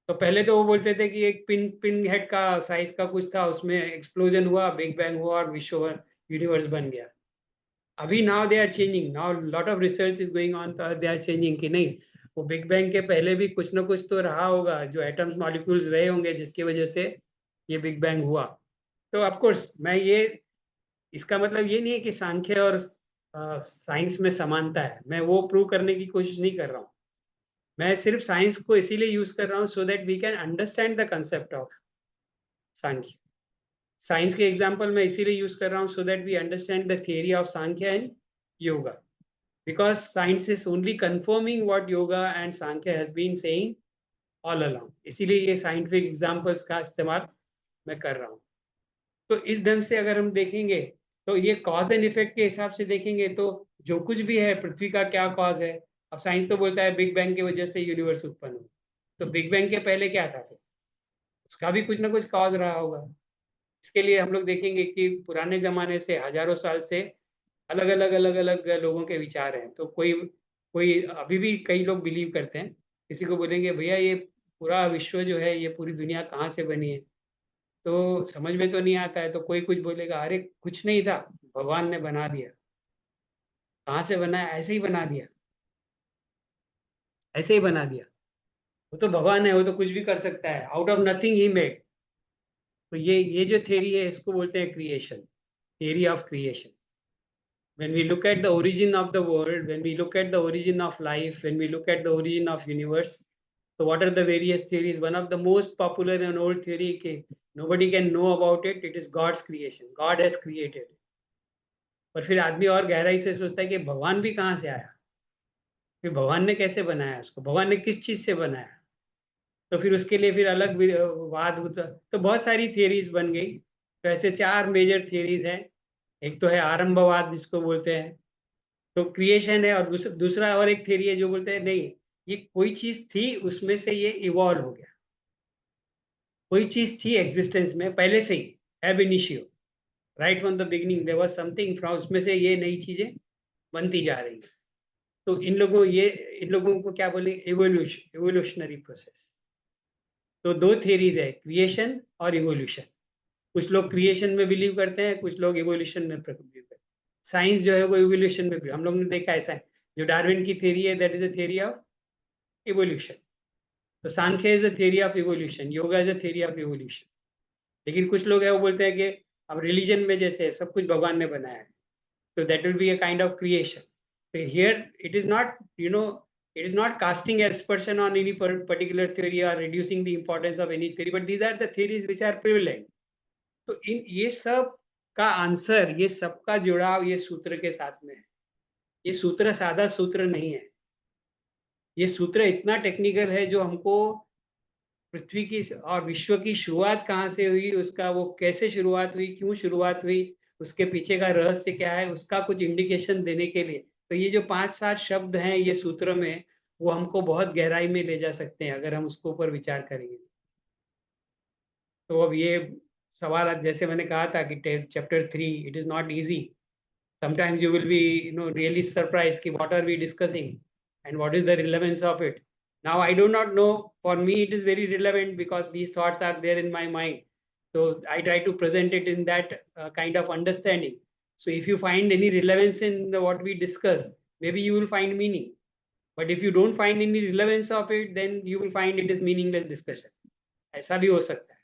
तो पहले तो वो बोलते थे कि एक पिन हेड का साइज का कुछ था, उसमें एक्सप्लोजन हुआ, बिग बैंग हुआ और विश्व यूनिवर्स बन गया। अभी now they are changing, now lot of research is going on, they are changing कि नहीं, वो बिग बैंग के पहले भी कुछ ना कुछ तो रहा होगा, जो एटम्स मॉलिक्यूल्स रहे होंगे जिसकी वजह से ये बिग बैंग हुआ। तो ऑफ कोर्स मैं ये, इसका मतलब ये नहीं है कि सांख्य और साइंस में समानता है, मैं वो प्रूव करने की कोशिश नहीं कर रहा हूँ। मैं सिर्फ साइंस को इसीलिए यूज कर रहा हूँ so that we can understand the concept of Sankhya. Science के एग्जाम्पल मैं इसीलिए यूज कर रहा हूँ so that we understand the theory of Sankhya and yoga, because science is only confirming what yoga and Sankhya has been saying all along. इसीलिए ये scientific examples का इस्तेमाल मैं कर रहा हूँ। तो इस ढंग से अगर हम देखेंगे तो ये कॉज एंड इफेक्ट के हिसाब से देखेंगे तो जो कुछ भी है, पृथ्वी का क्या कॉज है, अब साइंस तो बोलता है बिग बैंग की वजह से यूनिवर्स उत्पन्न हुआ, तो बिग बैंग के पहले क्या था फिर, उसका भी कुछ ना कुछ कॉज रहा होगा। इसके लिए हम लोग देखेंगे कि पुराने जमाने से हजारों साल से अलग अलग लोगों के विचार हैं। तो कोई कोई अभी भी कई लोग बिलीव करते हैं, किसी को बोलेंगे भैया ये पूरा विश्व जो है, ये पूरी दुनिया कहाँ से बनी है, तो समझ में तो नहीं आता है, तो कोई कुछ बोलेगा अरे कुछ नहीं था, भगवान ने बना दिया। कहाँ से बनाया, ऐसे ही बना दिया, ऐसे ही बना दिया, वो तो भगवान है, वो तो कुछ भी कर सकता है, out of nothing he made. तो ये जो थ्योरी है इसको बोलते हैं creation, theory of creation. when we look at the origin of the world, when we look at the origin of life, when we look at the origin of universe, so what are the various theories? One of the most popular and old theory ke nobody can know about it, it is God's creation, God has created। पर फिर आदमी और गहराई से सोचता है कि भगवान भी कहाँ से आया, फिर भगवान ने कैसे बनाया उसको, भगवान ने किस चीज से बनाया, तो फिर उसके लिए फिर अलग वाद तो बहुत सारी थियरीज बन गई। तो ऐसे चार मेजर थियरीज हैं। एक तो है आरंभवाद जिसको बोलते हैं, तो क्रिएशन है, और दूसरा और एक थियरी है जो बोलते हैं नहीं, ये कोई चीज थी उसमें से ये इवॉल्व हो गया, कोई चीज थी एग्जिस्टेंस में पहले से ही, ab initio, right from the beginning there was something, from उसमें से ये नई चीजें बनती जा रही है। तो इन लोगों को क्या बोले, इवोल्यूशनरी प्रोसेस। तो दो थियरीज है, क्रिएशन और इवोल्यूशन। कुछ लोग क्रिएशन में बिलीव करते हैं, कुछ लोग इवोल्यूशन में बिलीव करते हैं। साइंस जो है वो इवोल्यूशन में, हम लोग ने देखा है जो डार्विन की थियरी है that is a theory of evolution. तो Sankhya is a theory of evolution, yoga is a theory of evolution. लेकिन कुछ लोग है वो बोलते हैं कि अब रिलीजन में जैसे सब कुछ भगवान ने बनाया है, तो that will be a kind of creation. तो here it is not, it is not casting aspersion on any particular theory or reducing the importance of any theory, but these are the theories which are prevalent। तो इन ये सब का answer, ये सबका जुड़ाव ये सूत्र के साथ में है। ये सूत्र सादा सूत्र नहीं है, ये सूत्र इतना टेक्निकल है जो हमको पृथ्वी की और विश्व की शुरुआत कहाँ से हुई, उसका वो कैसे शुरुआत हुई, क्यों शुरुआत हुई, उसके पीछे का रहस्य क्या है, उसका कुछ इंडिकेशन देने के लिए। तो ये जो 5-7 शब्द हैं ये सूत्र में, वो हमको बहुत गहराई में ले जा सकते हैं अगर हम उसके ऊपर विचार करेंगे। तो अब ये सवाल आज जैसे मैंने कहा था कि chapter 3 it is not easy. Sometimes you will be really surprised ki what are we discussing and what is the relevance of it. Now I do not know, for me it is very relevant because these thoughts are there in my mind, so I try to present it in that kind of understanding. So if you find any relevance in what we discussed, maybe you will find meaning, but if you don't find any relevance of it, then you will find it is meaningless discussion। ऐसा भी हो सकता है।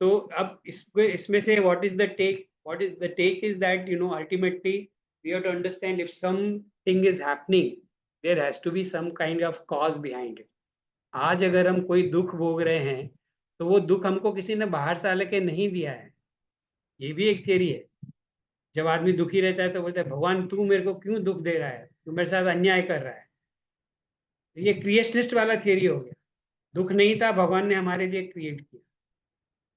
तो अब इसमें से what is the take is that ultimately we have to understand if something is happening, there has to be some kind of cause behind it। आज अगर हम कोई दुख भोग रहे हैं तो वो दुख हमको किसी ने बाहर से आके नहीं दिया है, ये भी एक थियरी है। जब आदमी दुखी रहता है तो बोलता है भगवान तू मेरे को क्यों दुख दे रहा है, तू मेरे साथ अन्याय कर रहा है। ये क्रिएशनिस्ट वाला थियरी हो गया, दुख नहीं था, भगवान ने हमारे लिए क्रिएट किया।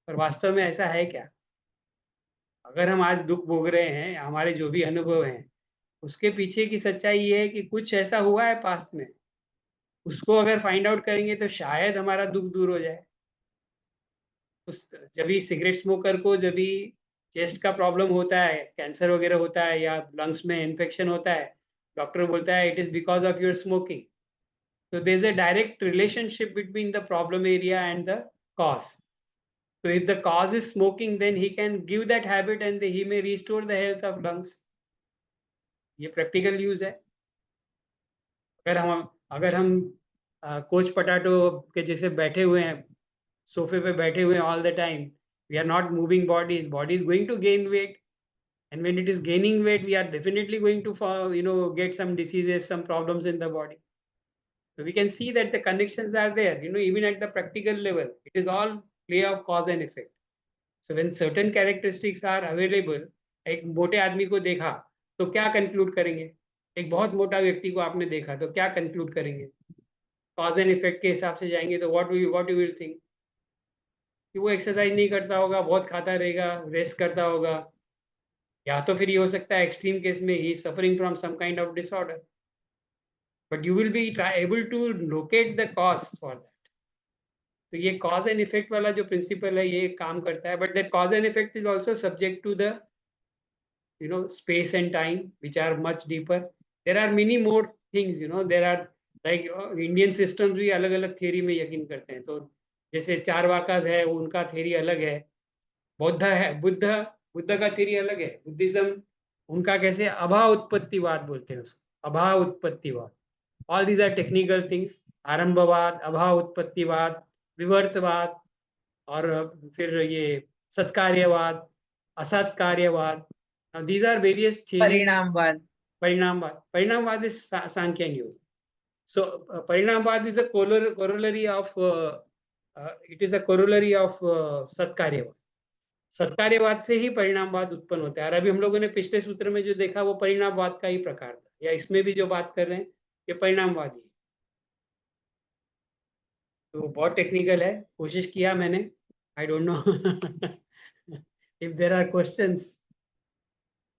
पर वास्तव में ऐसा है क्या? अगर हम आज दुख भोग रहे हैं, हमारे जो भी अनुभव हैं, उसके पीछे की सच्चाई ये है कि कुछ ऐसा हुआ है पास्ट में, उसको अगर फाइंड आउट करेंगे तो शायद हमारा दुख दूर हो जाए। जब भी सिगरेट स्मोकर को जब भी चेस्ट का प्रॉब्लम होता है, कैंसर वगैरह होता है या लंग्स में इन्फेक्शन होता है, डॉक्टर बोलता है it is because of your smoking. So there's a direct relationship between the problem area and the cause. So if the cause is smoking, then he can give that habit and he may restore the health of lungs. ये practical use है. अगर हम coach potato के जैसे बैठे हुए हैं, सोफे पे बैठे हुए हैं all the time, we are not moving bodies. Body is going to gain weight, and when it is gaining weight, we are definitely going to get some diseases, some problems in the body. So we can see that the connections are there, even at the practical level. It is all play of cause and effect. So when certain characteristics are available, एक मोटे आदमी को देखा तो क्या conclude करेंगे? एक बहुत मोटा व्यक्ति को आपने देखा तो क्या कंक्लूड करेंगे? कॉज एंड इफेक्ट के हिसाब से जाएंगे तो व्हाट यू विल थिंक कि वो एक्सरसाइज नहीं करता होगा, बहुत खाता रहेगा, रेस्ट करता होगा, या तो फिर ये हो सकता है एक्सट्रीम केस में ही suffering from some kind of disorder. But you will be able to locate the cause for that. तो ये cause and effect वाला जो principle है ये काम करता है, but that cause and effect is also subject to the space and time which are much deeper. There are many more things, there are like Indian systems भी अलग अलग theory में यकीन करते हैं. तो जैसे चारवाकास है उनका theory अलग है, बौद्ध है, बुद्ध का theory अलग है, बुद्धिज्म उनका कैसे अभाव उत्पत्तिवाद बोलते हैं उसको, अभाव उत्पत्तिवाद. All these are technical things. आरंभवाद, अभाव उत्पत्तिवाद, विवर्तवाद और फिर ये सत्कार्यवाद, असत्कार्यवाद. Now these are various theories. परिणामवाद is Sankhyan yoga. So परिणामवाद is a corollary of सत्कार्यवाद. सत्कार्यवाद से ही परिणामवाद उत्पन्न होता है. और अभी हम लोगों ने पिछले सूत्र में जो देखा वो परिणामवाद का ही प्रकार था, या इसमें भी जो बात कर रहे हैं ये परिणामवादी. तो बहुत टेक्निकल है, कोशिश किया मैंने. I don't know if there are questions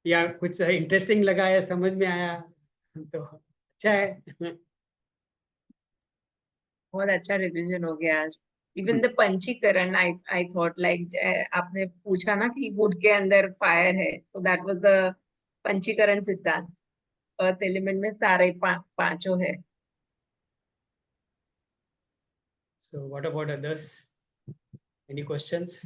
या कुछ इंटरेस्टिंग लगा या समझ में आया तो अच्छा है. बहुत अच्छा रिवीजन हो गया आज. Even the panchikaran I thought like आपने पूछा ना कि वुड के अंदर फायर है, so that was the panchikaran siddhant. Earth element में सारे पांचों है. So what about others? Any questions?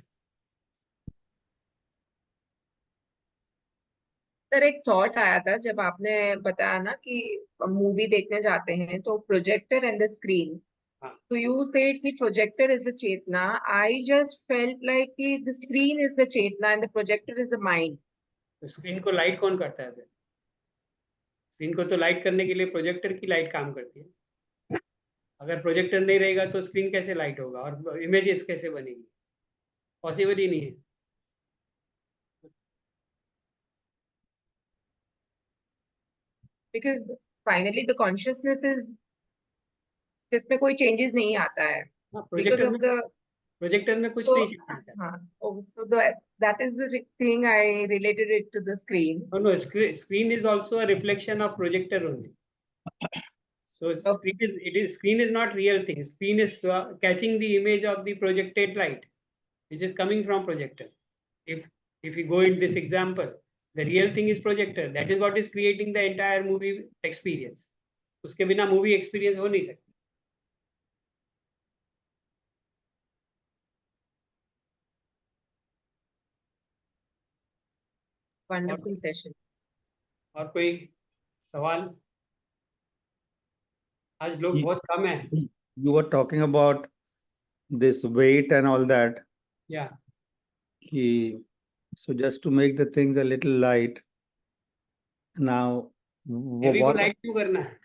Sir एक थॉट आया था जब आपने बताया ना कि मूवी देखने जाते हैं तो projector and the screen. So you said the projector is the Chetna. I just felt like the screen is the Chetna and the projector is the mind. तो स्क्रीन को लाइट कौन करता है फिर? स्क्रीन को तो लाइट करने के लिए प्रोजेक्टर की लाइट काम करती है. अगर प्रोजेक्टर नहीं रहेगा तो स्क्रीन कैसे लाइट होगा और इमेजेस कैसे बनेगी? पॉसिबल ही नहीं है. Because finally the consciousness is जिसमें कोई changes नहीं आता है. Because of the प्रोजेक्टर में कुछ तो, नहीं चलता है. हाँ. Oh, so that is the thing I related it to the screen. No, screen is also a reflection of projector only. So screen is not real thing. Screen is catching the image of the projected light, which is coming from projector. If we go in this example, the real thing is projector. That is what is creating the entire movie experience. उसके बिना movie experience हो नहीं सकता. Wonderful session. और कोई सवाल? आज लोग बहुत कम है. You were talking about this weight and all that. Yeah. So just to make the things a little light. Now, Heavy को light क्यों करना है?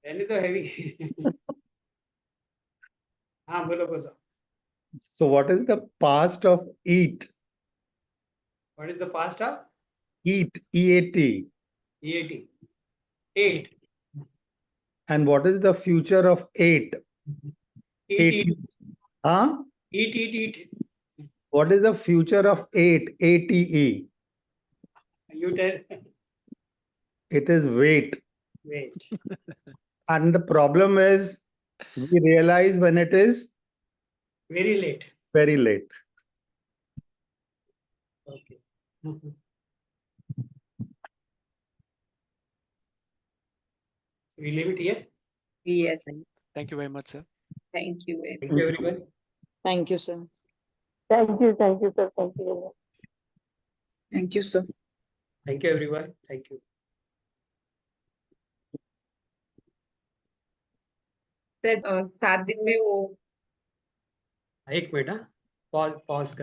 रहने तो heavy. हाँ बोलो. So what is the past of eat? What is the past of? Eat, E-A-T. EAT. 8. And what is the future of 8? Eat. Huh? Eat. What is the future of 8? A-T-E. You tell. It is weight. Wait. And the problem is, we realize when it is Very late. very late. Okay. We leave it here. Yes, Thank you very much, sir. thank you. Thank you, everyone. Thank you, sir. Thank you, sir. Thank you very much. Thank you, sir. Thank you, everyone. Thank you. Sir 7 दिन में वो एक minute, हाँ, pause pause